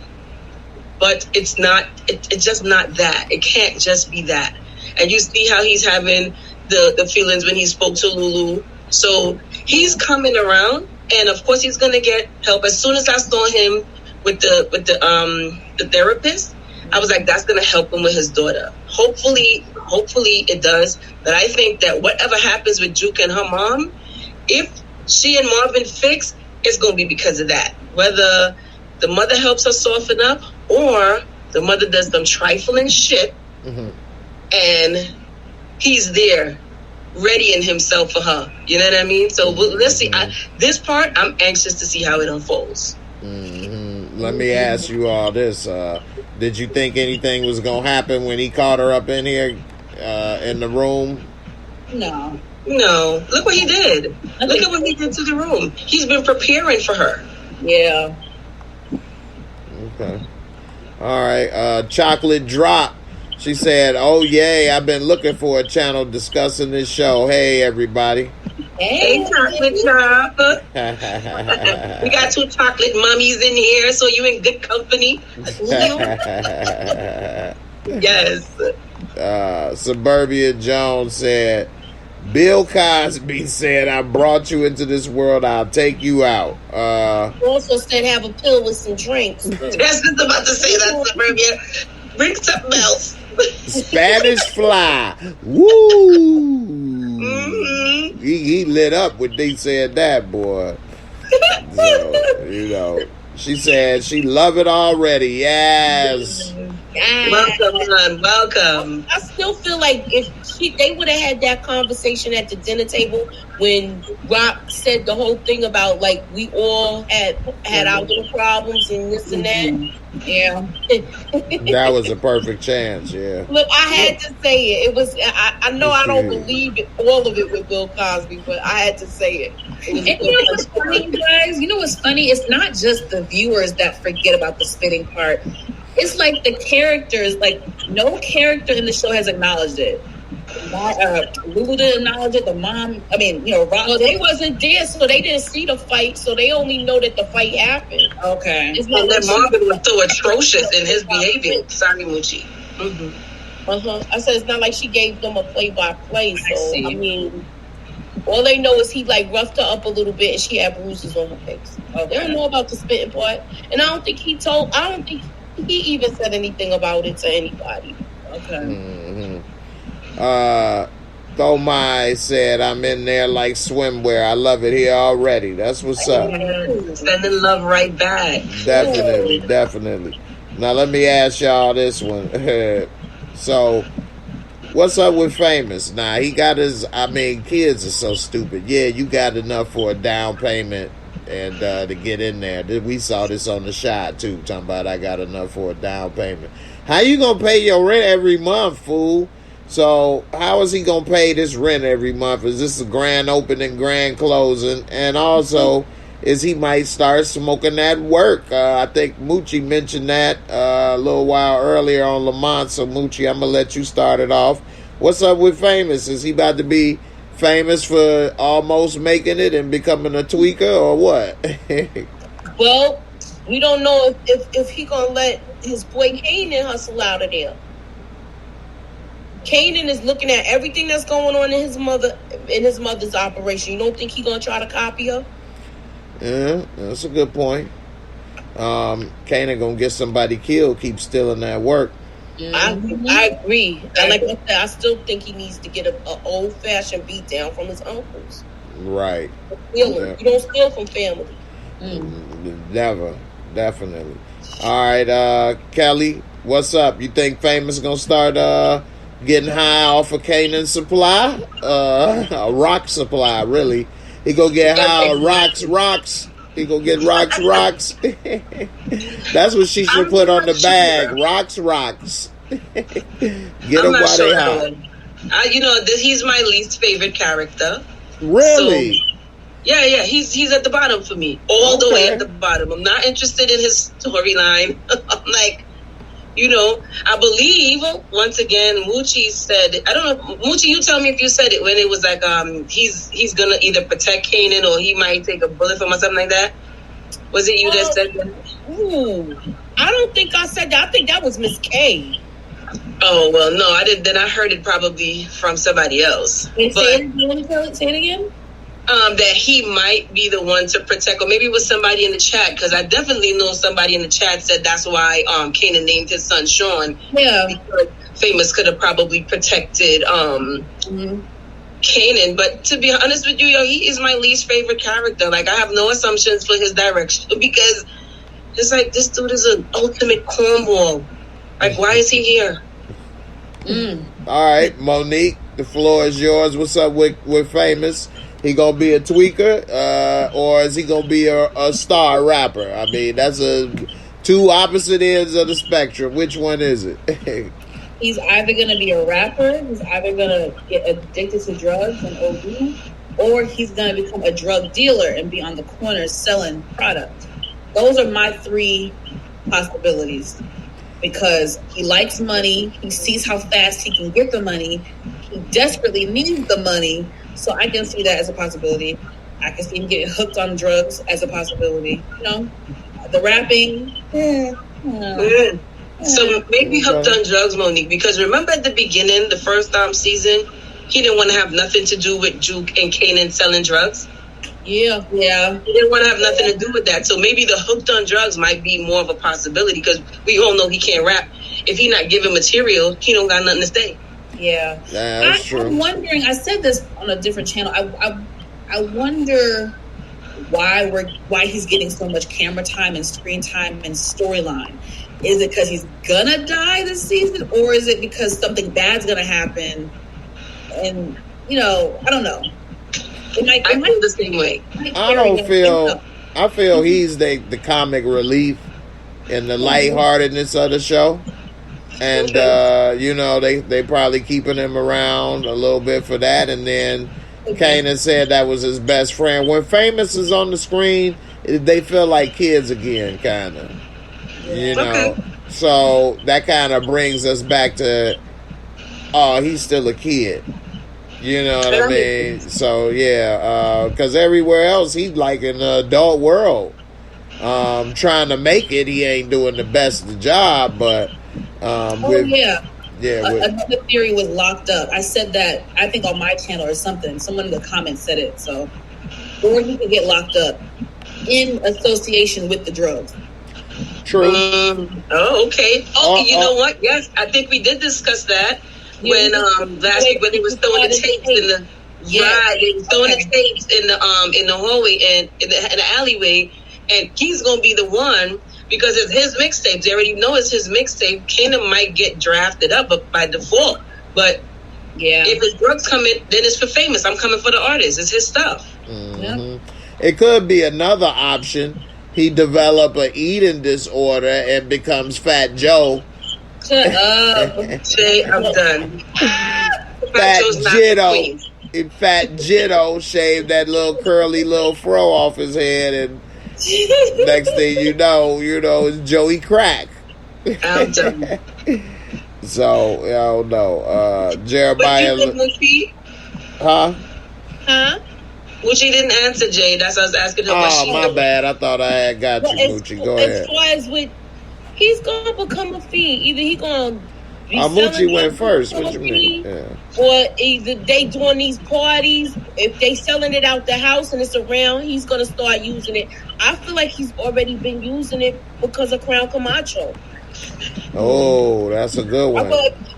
But it's just not that. It can't just be that. And you see how he's having the feelings when he spoke to Lulu. So he's coming around, and of course he's gonna get help. As soon as I saw him with the therapist, I was like, that's gonna help him with his daughter. Hopefully it does. But I think that whatever happens with Juke and her mom, if she and Marvin fix, it's gonna be because of that. Whether the mother helps her soften up or the mother does some trifling shit, and he's there readying himself for her. You know what I mean? So let's see. This part, I'm anxious to see how it unfolds. Let me ask you all this. Did you think anything was going to happen when he caught her up in here in the room? No. Look what he did. Look at what he did to the room. He's been preparing for her. Yeah. Okay. All right. Chocolate Drop. She said, "Oh yay! I've been looking for a channel discussing this show. Hey everybody." Hey, Chocolate Drop. We got 2 chocolate mummies in here, so you in good company. Yes. Suburbia Jones said, Bill Cosby said, "I brought you into this world. I'll take you out." Also said, have a pill with some drinks. That's just about to say that, Suburbia. Bring something else. Spanish Fly. Woo! He lit up when they said that, boy. So, she said she love it already. Yes. Welcome, son. Welcome. I still feel like if they would have had that conversation at the dinner table when Rock said the whole thing about like we all had our little problems and this and that. Yeah. That was a perfect chance, yeah. Look, I had to say it. It was I know I don't believe it, all of it with Bill Cosby, but I had to say it. And you know what's funny, guys? You know what's funny? It's not just the viewers that forget about the spitting part. It's like the characters, like no character in the show has acknowledged it. Lulu didn't acknowledge it. The mom, Rock. Well, they wasn't there, so they didn't see the fight, so they only know that the fight happened. Okay. It's not that Marvin was so atrocious in his behavior. Sorry, Moochie. I said it's not like she gave them a play-by-play, so I mean, all they know is he like roughed her up a little bit and she had bruises on her face. Okay. They don't know about the spitting part, and I don't think he even said anything about it to anybody. Okay. Thomai said, "I'm in there like swimwear. I love it here already." That's what's up. Sending love right back. Definitely. Now let me ask y'all this one. So, what's up with Famous? Now he got kids are so stupid. Yeah, you got enough for a down payment and to get in there. We saw this on the shot too, talking about I got enough for a down payment. How you gonna pay your rent every month, fool? So how is he gonna pay this rent every month? Is this a grand opening, grand closing? And also, is he might start smoking that work? I think Moochie mentioned that a little while earlier on Lamont. So Moochie, I'm gonna let you start it off. What's up with Famous? Is he about to be famous for almost making it and becoming a tweaker, or what? Well, we don't know if he gonna let his boy Kanan hustle out of there. Kanan is looking at everything that's going on in his mother's operation. You don't think he gonna try to copy her? Yeah, that's a good point. Kanan gonna get somebody killed. Keep stealing that work. I agree. And like I said, I still think he needs to get an old-fashioned beat down from his uncles. Right. You don't steal from family. Never. definitely. All right, Kelly, what's up? You think Famous gonna start getting high off of Kanan's supply? A rock supply, really. He gonna get high on rocks. He gonna get rocks. That's what she should put on the bag. Sure. Rocks. Get them while they high. He's my least favorite character. Really? So, yeah. He's at the bottom for me, all the way at the bottom. I'm not interested in his storyline. I'm like, I believe once again, Moochie said. I don't know, Moochie. You tell me if you said it when it was like, he's gonna either protect Kanan or he might take a bullet from him or something like that. Was it you that said that? Ooh, I don't think I said that. I think that was Miss K. Oh well, no, I didn't. Then I heard it probably from somebody else. Say it again. That he might be the one to protect, or maybe it was somebody in the chat, because I definitely know somebody in the chat said that's why Kanan named his son Sean. Yeah, because Famous could have probably protected Kanan. But to be honest with you, he is my least favorite character. Like, I have no assumptions for his direction because it's like, this dude is an ultimate cornball. Like, why is he here? All right, Monique, the floor is yours. What's up with Famous? He gonna be a tweaker, or is he gonna be a star rapper? I mean, that's two opposite ends of the spectrum. Which one is it? He's either gonna be a rapper, he's either gonna get addicted to drugs and OD, or he's gonna become a drug dealer and be on the corner selling product. Those are my three possibilities. Because he likes money, he sees how fast he can get the money, he desperately needs the money, so I can see that as a possibility. I can see him getting hooked on drugs as a possibility. The rapping. So maybe hooked on drugs, Monique, because remember at the beginning, the first season, he didn't want to have nothing to do with Juke and Kanan selling drugs. Yeah. He didn't want to have nothing to do with that. So maybe the hooked on drugs might be more of a possibility, because we all know he can't rap. If he not giving material, he don't got nothing to say. Yeah. That's true. I'm wondering, I said this on a different channel, I wonder why he's getting so much camera time and screen time and storyline. Is it because he's gonna die this season, or is it because something bad's gonna happen? And I don't know. I feel the same way. I feel he's the comic relief and the lightheartedness of the show. And, they probably keeping him around a little bit for that. And then Kanan said that was his best friend. When Famous is on the screen, they feel like kids again, kind of. So that kind of brings us back to, he's still a kid. You know what I mean? So, yeah, because everywhere else, he's like in the adult world. Trying to make it, he ain't doing the best of the job, but... another theory was locked up. I said that, I think on my channel or something. Someone in the comments said it, so... Or he could get locked up in association with the drugs. True. Okay. You know what? Yes, I think we did discuss that. When last week when they was throwing the tapes in the they was throwing the tapes in the hallway and in the alleyway, and he's gonna be the one because it's his mixtapes. They already know it's his mixtape. Kanan might get drafted up by default, but if his drugs come in, then it's for Famous. I'm coming for the artist. It's his stuff. Mm-hmm. It could be another option. He develop an eating disorder and becomes Fat Joe. Shut up. Jay, I'm done. Fat Jitto shaved that little curly little fro off his head, and next thing you know, it's Joey Crack. I'm done. So, I don't know. Jeremiah. Huh? Moochie didn't answer, Jay. That's what I was asking him. Oh, my bad. I thought I had got you, Moochie. Go ahead. As far as he's gonna become a fiend. Either he gonna be Moochie went first. What you mean? Yeah. Or either they doing these parties. If they selling it out the house and it's around, he's gonna start using it. I feel like he's already been using it because of Crown Camacho. Oh, that's a good one.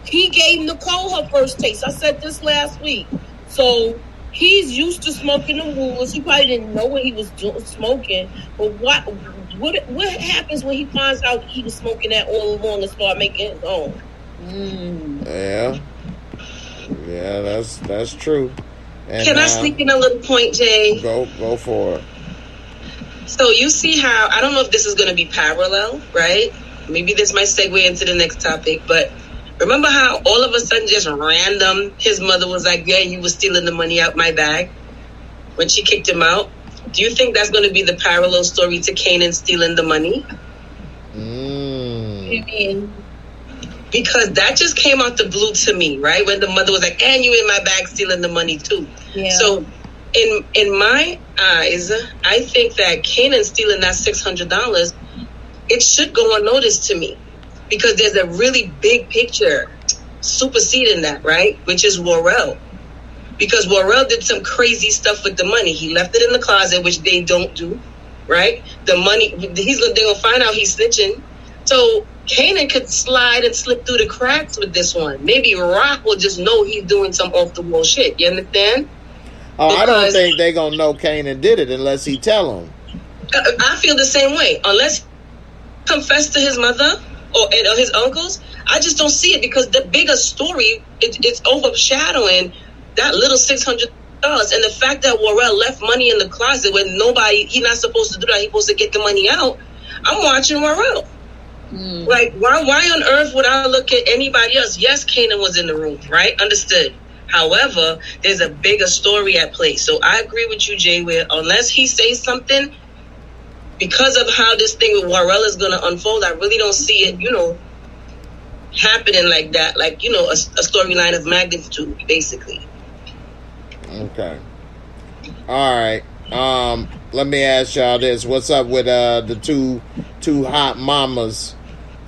He gave Nicole her first taste. I said this last week. So he's used to smoking the rules. He probably didn't know what he was smoking. But what happens when he finds out he was smoking that all along and start making his own? Yeah, that's true. And, can I sneak in a little point, Jay? Go for it. So you see how, I don't know if this is going to be parallel, right? Maybe this might segue into the next topic, but remember how all of a sudden, just random, his mother was like, yeah, you were stealing the money out my bag when she kicked him out? Do you think that's going to be the parallel story to Kanan stealing the money? Because that just came out the blue to me, right? When the mother was like, and you in my bag stealing the money too. Yeah. So in my eyes, I think that Kanan stealing that $600, it should go unnoticed to me. Because there's a really big picture superseding that, right? Which is Worrell. Because Worrell did some crazy stuff with the money. He left it in the closet, which they don't do, right? The money, they're going to find out he's snitching. So Kanan could slide and slip through the cracks with this one. Maybe Rock will just know he's doing some off-the-wall shit. You understand? Oh, because I don't think they're going to know Kanan did it unless he tell them. I feel the same way. Unless he confess to his mother or his uncles, I just don't see it because the bigger story, it's overshadowing that little $600. And the fact that Worrell left money in the closet when he's not supposed to do that, he's supposed to get the money out. I'm watching Worrell. Like, why on earth would I look at anybody else? Yes, Kanan was in the room, right? Understood. However, there's a bigger story at play. So I agree with you, Jay, where unless he says something, because of how this thing with Worrell is going to unfold, I really don't see it, happening like that. Like, a storyline of magnitude, basically. Okay. All right. Let me ask y'all this. What's up with the two hot mamas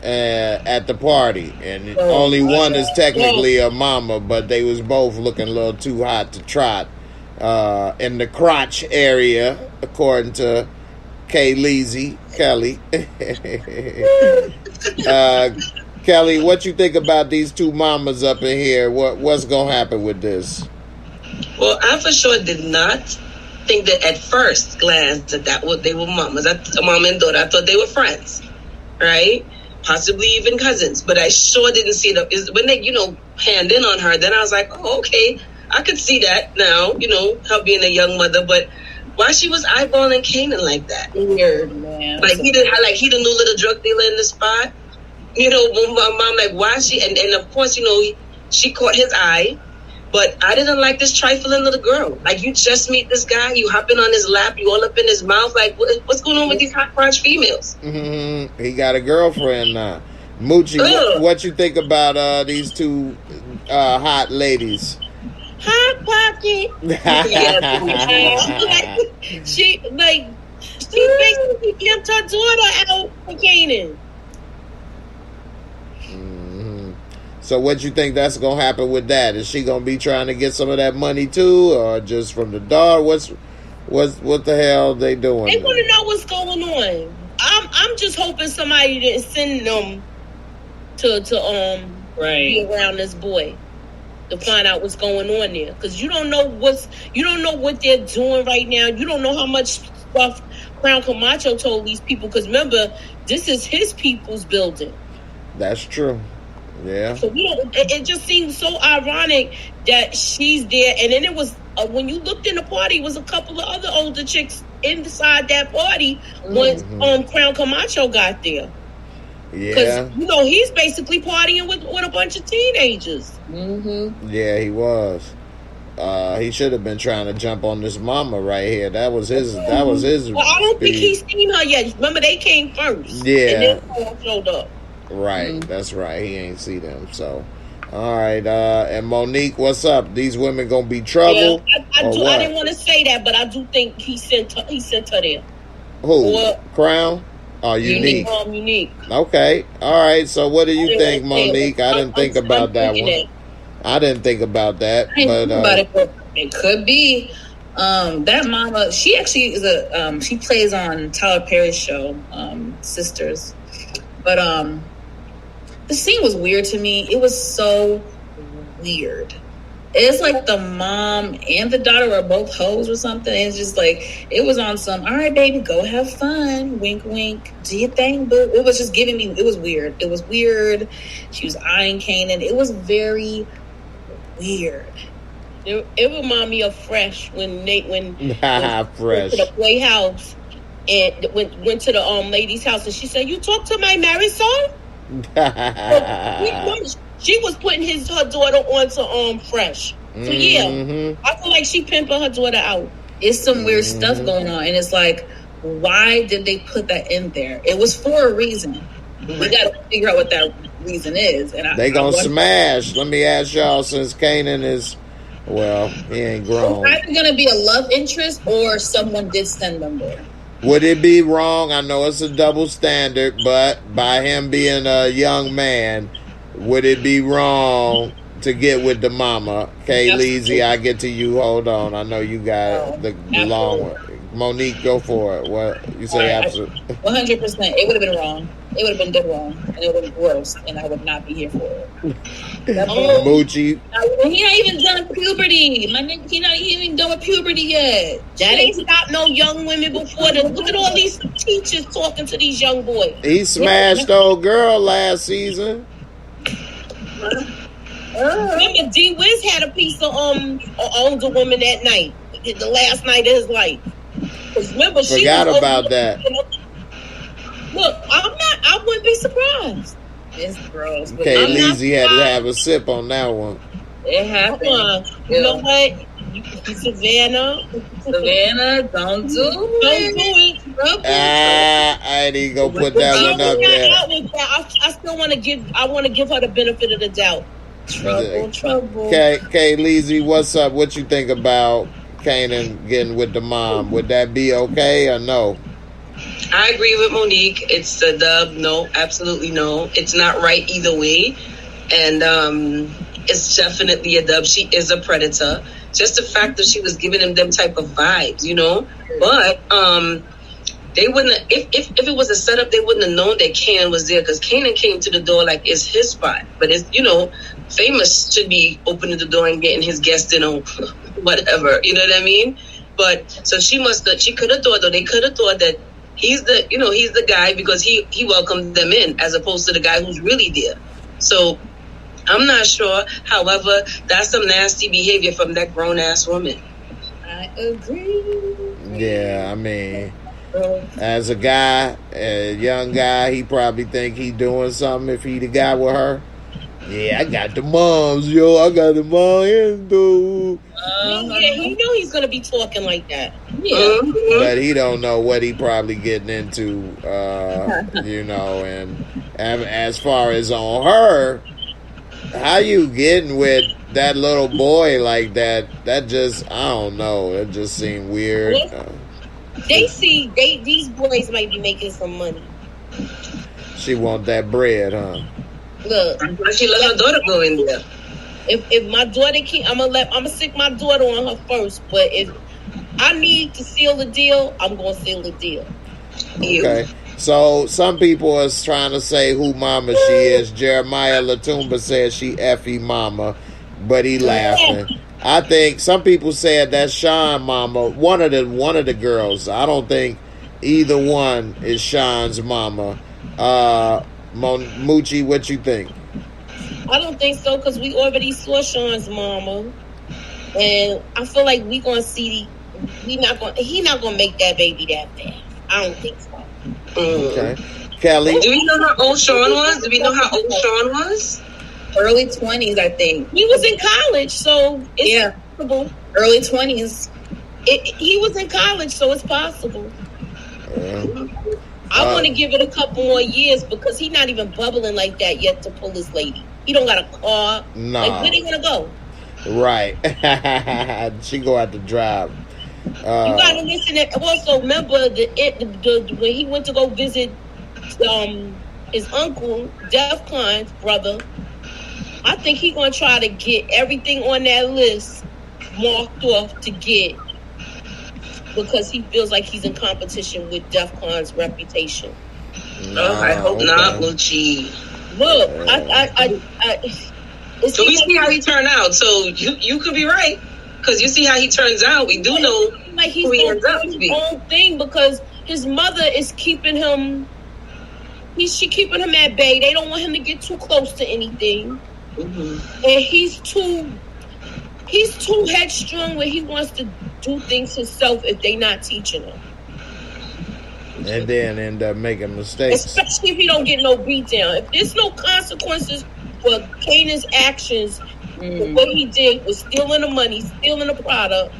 at the party? And only one is technically a mama, but they was both looking a little too hot to trot in the crotch area, according to Kelly. Kelly, what you think about these two mamas up in here? What's gonna happen with this? Well, I for sure did not think that at first glance that they were mamas. Mom and daughter. I thought they were friends, right? Possibly even cousins. But I sure didn't see them. When they, panned in on her, then I was like, oh, okay, I could see that now. Her being a young mother, but why she was eyeballing Kanan like that? Weird, man. Like he the new little drug dealer in the spot. My mom, like, why she? And of course, she caught his eye. But I didn't like this trifling little girl. Like, you just meet this guy, you hopping on his lap, you all up in his mouth. Like, what's going on with these hot crotch females? Mm-hmm. He got a girlfriend now. Moochie, what you think about these two hot ladies? Hot pocket. She basically pimped her daughter out for Kanan. So what you think that's going to happen with that? Is she going to be trying to get some of that money too, or just from the daughter? What the hell they doing? They want to know what's going on. I'm just hoping somebody didn't send them to be around this boy to find out what's going on there, because you don't know what they're doing right now. You don't know how much stuff Crown Camacho told these people, because remember, this is his people's building. That's true. Yeah. So it just seems so ironic that she's there, and then it was when you looked in the party, it was a couple of other older chicks inside that party when Crown Camacho got there. Yeah. Because he's basically partying with a bunch of teenagers. Mm-hmm. Yeah, he was. He should have been trying to jump on this mama right here. That was his. Well, I don't think he's seen her yet. Remember, they came first. Yeah. And then Paul showed up. Right, that's right. He ain't see them. So, all right. And Monique, what's up? These women gonna be trouble? Yeah, I didn't want to say that, but I do think he sent her there. Who? Crown? Oh, Unique. Unique. Okay. All right. So, what do you think, Monique? I didn't think about that one. I didn't think about that, but it could be. That mama, she actually is she plays on Tyler Perry's show, Sisters, but the scene was weird to me. It was so weird. It's like the mom and the daughter were both hoes or something. It's just like, it was on some, all right, baby, go have fun. Wink, wink. Do your thing, boo. It was just giving me, it was weird. It was weird. She was eyeing Kanan. It was very weird. It reminded me of Fresh when Nate went to Fresh. the playhouse and went to the lady's house and she said, "You talk to my married son?" She was putting her daughter onto Fresh. So yeah, I feel like she pimping her daughter out. It's some weird stuff going on, and it's like, why did they put that in there? It was for a reason. We got to figure out what that reason is. And they gonna smash. Let me ask y'all, since Kanan is, well, he ain't grown. It's either gonna be a love interest or someone did send them there. Would it be wrong? I know it's a double standard, but by him being a young man, would it be wrong to get with the mama? Kay Leezy, I get to you. Hold on. I know you got the long one. Monique, go for it. What you say? Absolutely. 100%. It would have been wrong. It would have been dead wrong, and it would have been worse, and I would not be here for it. Moochie. He not even done puberty. My nigga, he not even done with puberty yet. That ain't stopped no young women before. Look at all these teachers talking to these young boys. He smashed old girl last season. Remember, D Wiz had a piece of an older woman that night, the last night of his life. Remember, forgot about that. Look, I wouldn't be surprised. It's gross. Okay, Leezy had to have a sip on that one. It happened. You know what? Savannah, don't do it. I ain't even gonna put that one up there. I still want to give her the benefit of the doubt. Trouble. Okay, Leezy, what's up? What you think about Kanan getting with the mom? Would that be okay or no? I agree with Monique. It's a dub. No, absolutely no. It's not right either way. And it's definitely a dub. She is a predator. Just the fact that she was giving them type of vibes, you know? But they wouldn't have, if it was a setup, they wouldn't have known that Kanan was there, because Kanan came to the door like it's his spot. But it's, you know, Famous should be opening the door and getting his guest in on whatever, you know what I mean? But so she could have thought, though, they could have thought that he's the guy because he welcomed them in, as opposed to the guy who's really there. So I'm not sure. However, that's some nasty behavior from that grown ass woman. I agree. Yeah, I mean, as a guy, a young guy, he probably think he doing something if he the guy with her. Yeah, I got the moms, yo. I got the mom in, dude. Yeah, you know he's gonna be talking like that. Yeah, but he don't know what he probably getting into, you know. And as far as on her, how you getting with that little boy like that? That just, I don't know. It just seemed weird. These boys might be making some money. She want that bread, huh? Look, she let her daughter go in there. If my daughter can't, I'm gonna stick my daughter on her first. But if I need to seal the deal, I'm gonna seal the deal. Okay. So some people is trying to say who mama she is. Jeremiah Latumba says she Effie mama, but he laughing. I think some people said that's Sean mama. One of the girls. I don't think either one is Sean's mama. Moochie, what you think? I don't think so, because we already saw Sean's mama, and I feel like we gonna see he not gonna make that baby that fast. I don't think so. Okay, Kelly. Do we know how old Sean was? Do we know how old Sean was? Early 20s, I think. He was in college, so it's possible. Early 20s. He was in college, so it's possible. I want to give it a couple more years, because he's not even bubbling like that yet to pull his lady. He don't got a car. No. Like, where they gonna go? Right. She go out to drive. You gotta listen. Also, remember when he went to go visit his uncle, DEFCON's brother. I think he's gonna try to get everything on that list marked off to get, because he feels like he's in competition with DEFCON's reputation. No, I hope not, Moochie. Look, So we see how he turned out. So you could be right, because you see how he turns out. We do know like he's who he ends up to be. His own thing, because his mother is keeping him. She keeping him at bay. They don't want him to get too close to anything, and he's too headstrong where he wants to do things himself if they not teaching him. And then end up making mistakes. Especially if he don't get no beat down. If there's no consequences for Kanan's actions, what he did was stealing the money, stealing the product,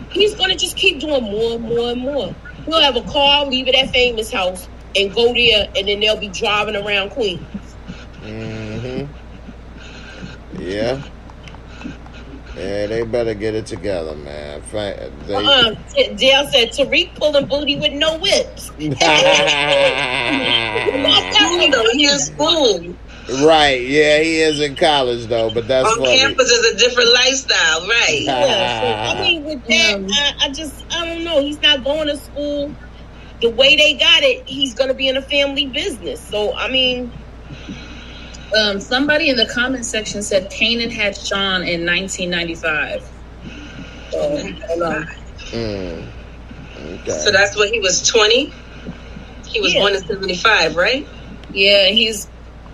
he's going to just keep doing more and more and more. He'll have a car, leave it at Famous House, and go there, and then they'll be driving around Queens. Yeah. Yeah, they better get it together, man. Dale said Tariq pulling booty with no whips. He in school. Right, yeah, he is in college though, but that's on funny. campus is a different lifestyle, right? Yeah, so, I mean, with that, I don't know. He's not going to school the way they got it. He's going to be in a family business. So, I mean, somebody in the comment section said Kanan had Sean in 1995. So, Okay. So that's what he was 20. He was born in 75, right? Yeah,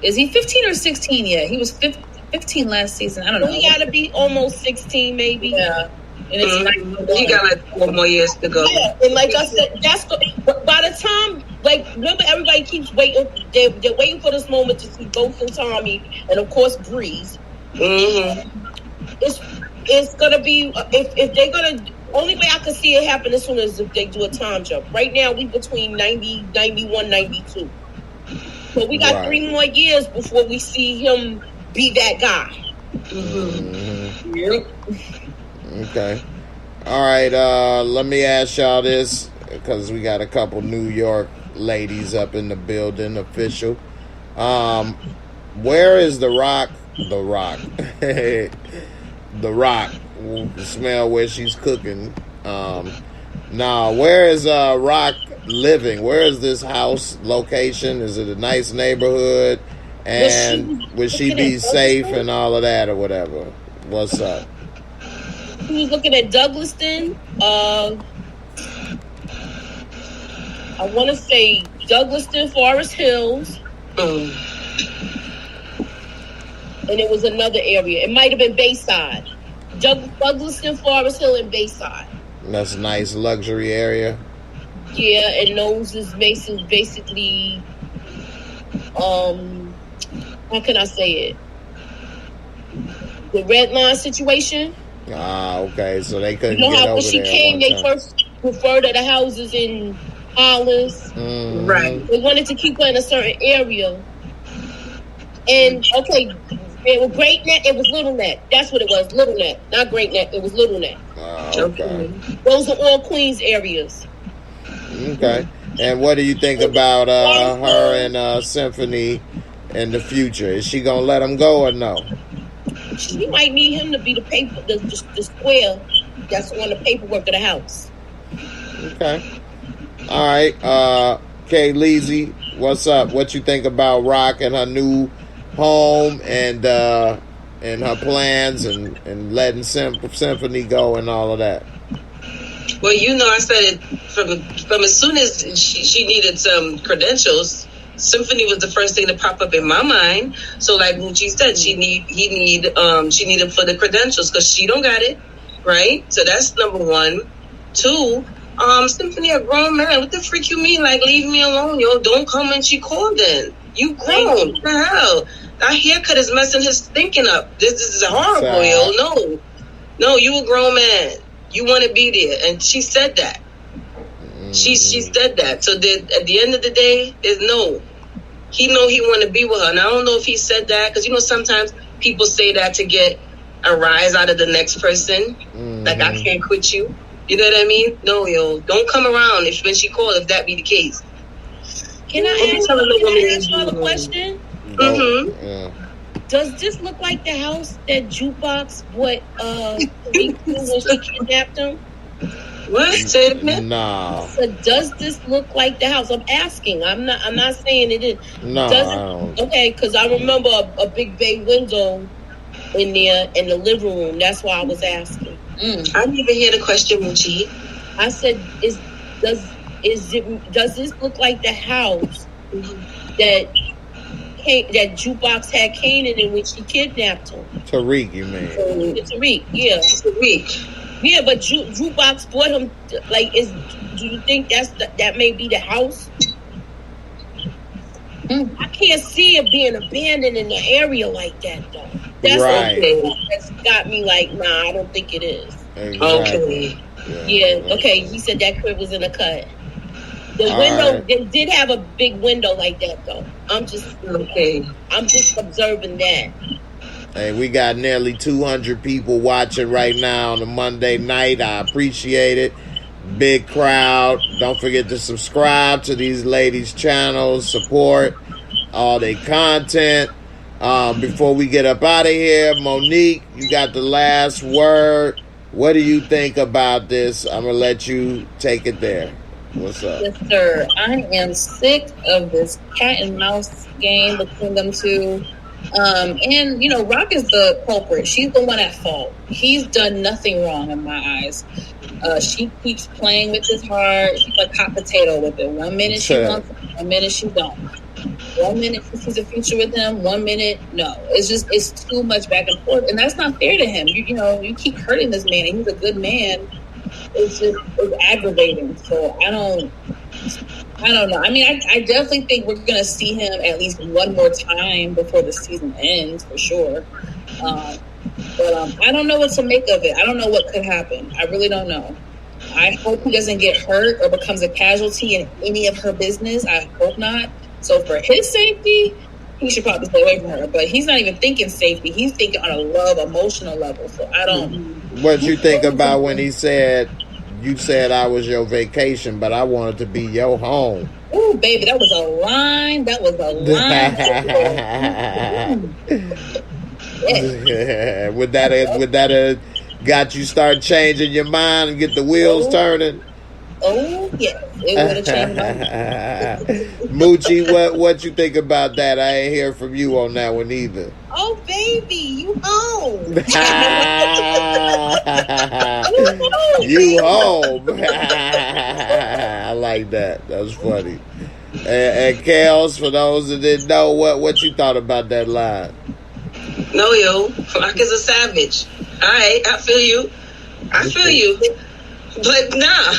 is he 15 or 16 yet? He was 15 last season. I don't know. He got to be almost 16, maybe. Yeah. And it's he got like 4 more years to go. Yeah, and like I said, by the time, like, remember, everybody keeps waiting. They're waiting for this moment to see Ghost and Tommy, and of course Breeze. It's gonna be if they're gonna. Only way I could see it happen as soon as if they do a time jump. Right now, we between 90, 91, 92. So we got 3 more years before we see him be that guy. Yep. Okay. All right. Let me ask y'all this, because we got a couple New York ladies up in the building, official. Where is The Rock? The Rock. The Rock. Smell where she's cooking. Now, where is Rock living? Where is this house location? Is it a nice neighborhood? And would she be safe and all of that or whatever? What's up? He was looking at Douglaston. I want to say Douglaston, Forest Hills. And it was another area. It might have been Bayside. Douglaston, Forest Hill, and Bayside. That's a nice luxury area. Yeah, and those is basically how can I say it? The red line situation. Okay, so they couldn't get over there. You know how when she came, they first referred to the houses in Hollis. Right. They wanted to keep her in a certain area. And, okay, it was Great Neck, it was Little Neck. That's what it was, Little Neck. Not Great Neck, it was Little Neck. Okay. Those are all Queens areas. Okay. And what do you think about her and Symphony in the future? Is she going to let him go or no? She might need him to be the square that's on the paperwork of the house. Okay. All right. Kay Leezy, what's up? What you think about Rock and her new home and her plans and letting Symphony go and all of that? Well, you know, I said it from as soon as she needed some credentials. Symphony was the first thing to pop up in my mind. So, like Moochie said, she needed for the credentials because she don't got it, right? So that's number 1. 2, Symphony a grown man. What the freak you mean? Like, leave me alone, yo. Don't come when she called in. You grown. What the hell? That haircut is messing his thinking up. This is horrible, yo. No, you a grown man. You want to be there, and she said that. She said that. So at the end of the day, there's no. He know he want to be with her, and I don't know if he said that because sometimes people say that to get a rise out of the next person. Like, I can't quit you. You know what I mean? No, yo, don't come around when she called. If that be the case. Can I ask you a question? Yeah. Does this look like the house that Jukebox when she kidnapped him? What? Say it again. No. So does this look like the house? I'm asking. I'm not saying it is. No, Does I it? don't. Okay, because I remember a big bay window in there in the living room. That's why I was asking. I didn't even hear the question, Moochie. I said, does this look like the house that Jukebox had Kanan in when she kidnapped him? Tariq, you mean? Tariq, yeah. Tariq. Yeah, but Jukebox bought him. Like, do you think that may be the house? I can't see it being abandoned in the area like that, though. That's Right. That's got me like, nah, I don't think it is. Exactly. Okay. Yeah, okay. He said that crib was in a cut. The All window, right. they did have a big window like that, though. I'm just observing that. Hey, we got nearly 200 people watching right now on a Monday night. I appreciate it. Big crowd. Don't forget to subscribe to these ladies' channels. Support all their content. Before we get up out of here, Monique, you got the last word. What do you think about this? I'm going to let you take it there. What's up? Yes, sir. I am sick of this cat and mouse game between them two. And, you know, Rock is the culprit. She's the one at fault. He's done nothing wrong in my eyes. She keeps playing with his heart. She's like hot potato with it. 1 minute she wants him, 1 minute she don't. 1 minute she sees a future with him, 1 minute no. It's too much back and forth, and that's not fair to him. You know, you keep hurting this man, and he's a good man. It's aggravating. So I don't know. I mean, I definitely think we're gonna see him at least one more time before the season ends for sure. But I don't know what to make of it. I don't know what could happen. I really don't know. I hope he doesn't get hurt or becomes a casualty in any of her business. I hope not. So for his safety, he should probably stay away from her. But he's not even thinking safety. He's thinking on a love, emotional level. So I don't. What you think about when he said, you said I was your vacation, but I wanted to be your home? Ooh, baby, that was a line. That was a line. Would that got you start changing your mind and get the wheels turning? Oh, yes. It would have changed my mind. Moochie, what you think about that? I ain't hear from you on that one either. Oh, baby, you home. You home. I like that. That was funny. And Kels, for those that didn't know, what you thought about that line? No, yo. Rock is a savage. All right, I feel you. But nah,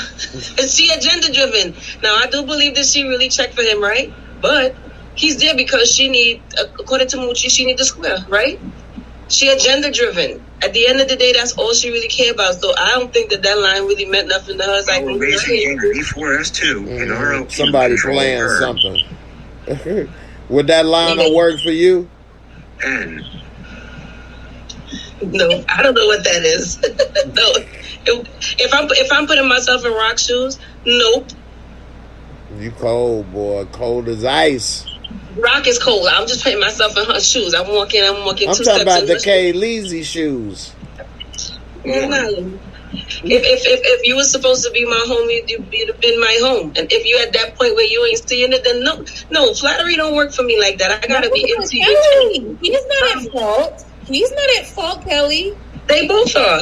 is she agenda driven? Now, I do believe that she really checked for him, right? But he's there because she need, according to Moochie, she need the square, right? She agenda driven. At the end of the day, that's all she really care about. So I don't think that line really meant nothing to her. It's like, Raising Kanan E4S2 in ROQ. Somebody playing something. Would that line have worked for you? N. No, I don't know what that is. No, if I'm putting myself in Rock's shoes, nope. You cold, boy. Cold as ice. Rock is cold. I'm just putting myself in her shoes. I'm walking I'm two talking steps about in the her K. Leezy shoes. If you were supposed to be my home, you'd have been my home. And if you at that point where you ain't seeing it, then no, flattery don't work for me like that. I gotta be into you. He's not at fault. He's not at fault, Kelly. They both are.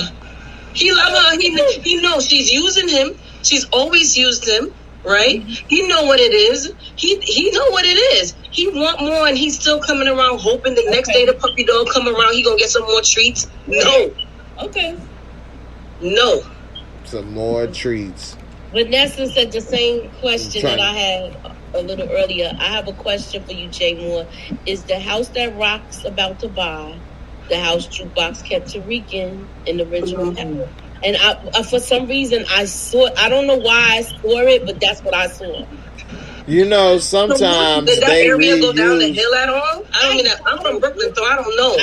He love her. He knows she's using him. She's always used him, right? He know what it is. He know what it is. He want more, and he's still coming around, hoping the next day the puppy dog come around, he gonna get some more treats. No. Okay. No. Some more treats. Vanessa said the same question that I had a little earlier. I have a question for you, Jay Moore. Is the house that Rock's about to buy the house Jukebox kept Tariq in the original house? And I for some reason, I don't know why I saw it, but that's what I saw. You know, sometimes did that they area go down the reuse. hill at all? I don't mean, I'm from Brooklyn, so I don't know.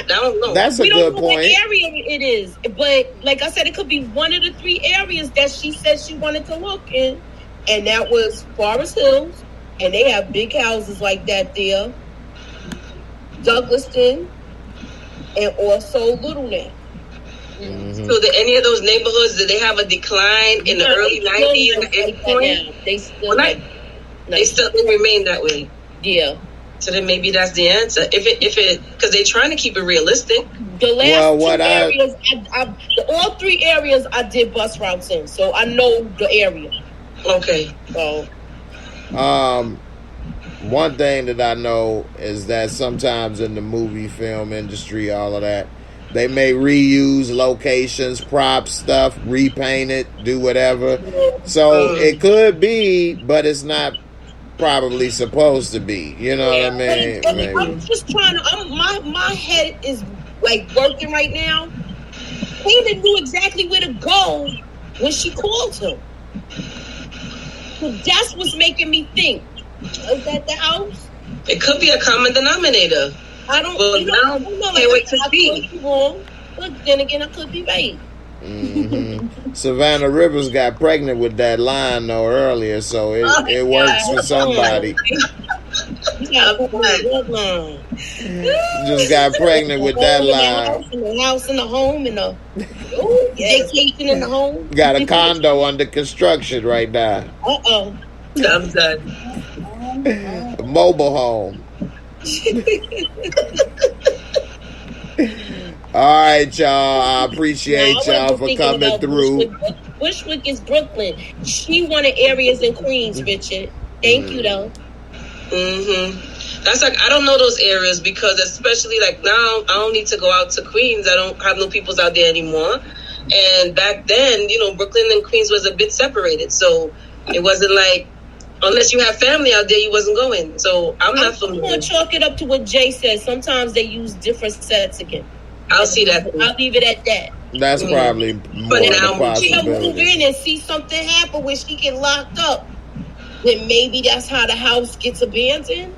That's a We good don't know what point. area it is, but like I said, it could be one of the 3 areas that she said she wanted to look in, and that was Forest Hills, and they have big houses like that there, Douglaston, and also Little Neck. Mm-hmm. So did any of those neighborhoods, did they have a decline in the early 90s and the end point? They still they still remain that way. Yeah. So then maybe that's the answer. If it, because they're trying to keep it realistic. The last two areas, all 3 areas I did bus routes in, so I know the area. Okay. So. One thing that I know is that sometimes in the movie film industry, all of that, they may reuse locations, props, stuff, repaint it, do whatever. So it could be, but it's not probably supposed to be. You know what I mean? I'm just trying to. My head is like working right now. Kanan knew exactly where to go when she called him. So that's what's making me think. Is that the house? It could be a common denominator. I don't know. Can't wait to see. Could be wrong, but then again, I could be right. Mm-hmm. Savannah Rivers got pregnant with that line though earlier, so it works for somebody. Just got pregnant with that line. The house and the home and the vacation in the home. Got a condo under construction right now. I'm done. A mobile home. All right, y'all. I appreciate y'all for coming through. Bushwick is Brooklyn. She wanted areas in Queens, Richard. Thank you, though. That's like, I don't know those areas because especially like now, I don't need to go out to Queens. I don't have no peoples out there anymore. And back then, Brooklyn and Queens was a bit separated. So it wasn't like, unless you have family out there, you wasn't going. So I'm not familiar. I'm going to chalk it up to what Jay says. Sometimes they use different sets again. I'll see that. I'll leave it at that. That's probably more of a possibility. She'll move in and see something happen when she get locked up. Then maybe that's how the house gets abandoned.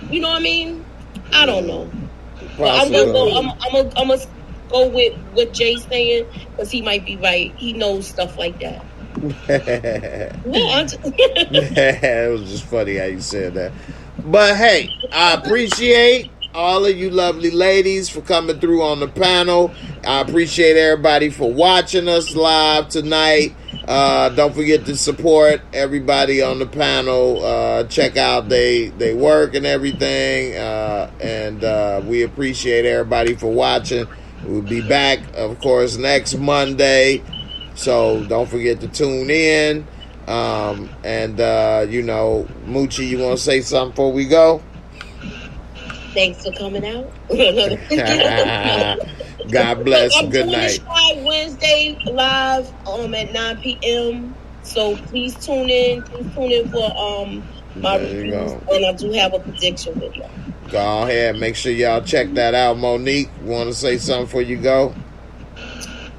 You know what I mean? I don't know. But I'm gonna go with what Jay's saying because he might be right. He knows stuff like that. It was just funny how you said that. But hey, I appreciate all of you lovely ladies for coming through on the panel. I appreciate everybody for watching us live tonight. Don't forget to support everybody on the panel. Check out they work and everything. And we appreciate everybody for watching. We'll be back, of course, next Monday. So don't forget to tune in. Moochie, you want to say something before we go? Thanks for coming out. God bless. I'm Good doing night. This Wednesday live at 9 p.m. So please tune in. Please tune in for my reviews. And I do have a prediction video. Go ahead. Make sure y'all check that out. Monique, want to say something before you go?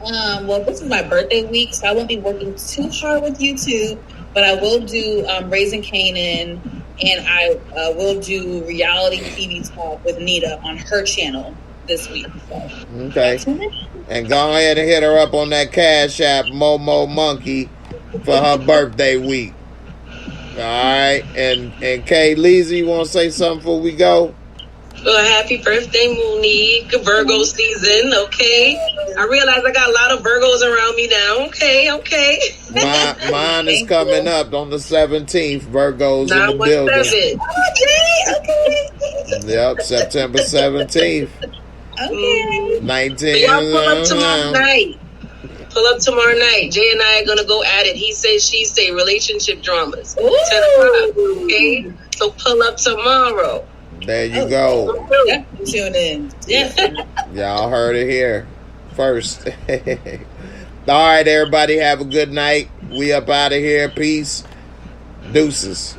Well, this is my birthday week, so I won't be working too hard with YouTube, but I will do Raising Kanan, and I will do reality TV talk with Nita on her channel this week. So. Okay. And go ahead and hit her up on that Cash App, Momo Monkey, for her birthday week. All right. And Kay Leezy, you want to say something before we go? Well, happy birthday, Monique. Virgo season, okay? I realize I got a lot of Virgos around me now. Okay. Mine is coming up on the 17th. Virgos in the building. Okay. Yep, September 17th. Okay. 19. So y'all pull up tomorrow night. Jay and I are going to go at it. He say, she say, relationship dramas. 10 o'clock, okay? So pull up tomorrow. There you go. Tune in. Y'all heard it here first. All right, everybody, have a good night. We up out of here. Peace. Deuces.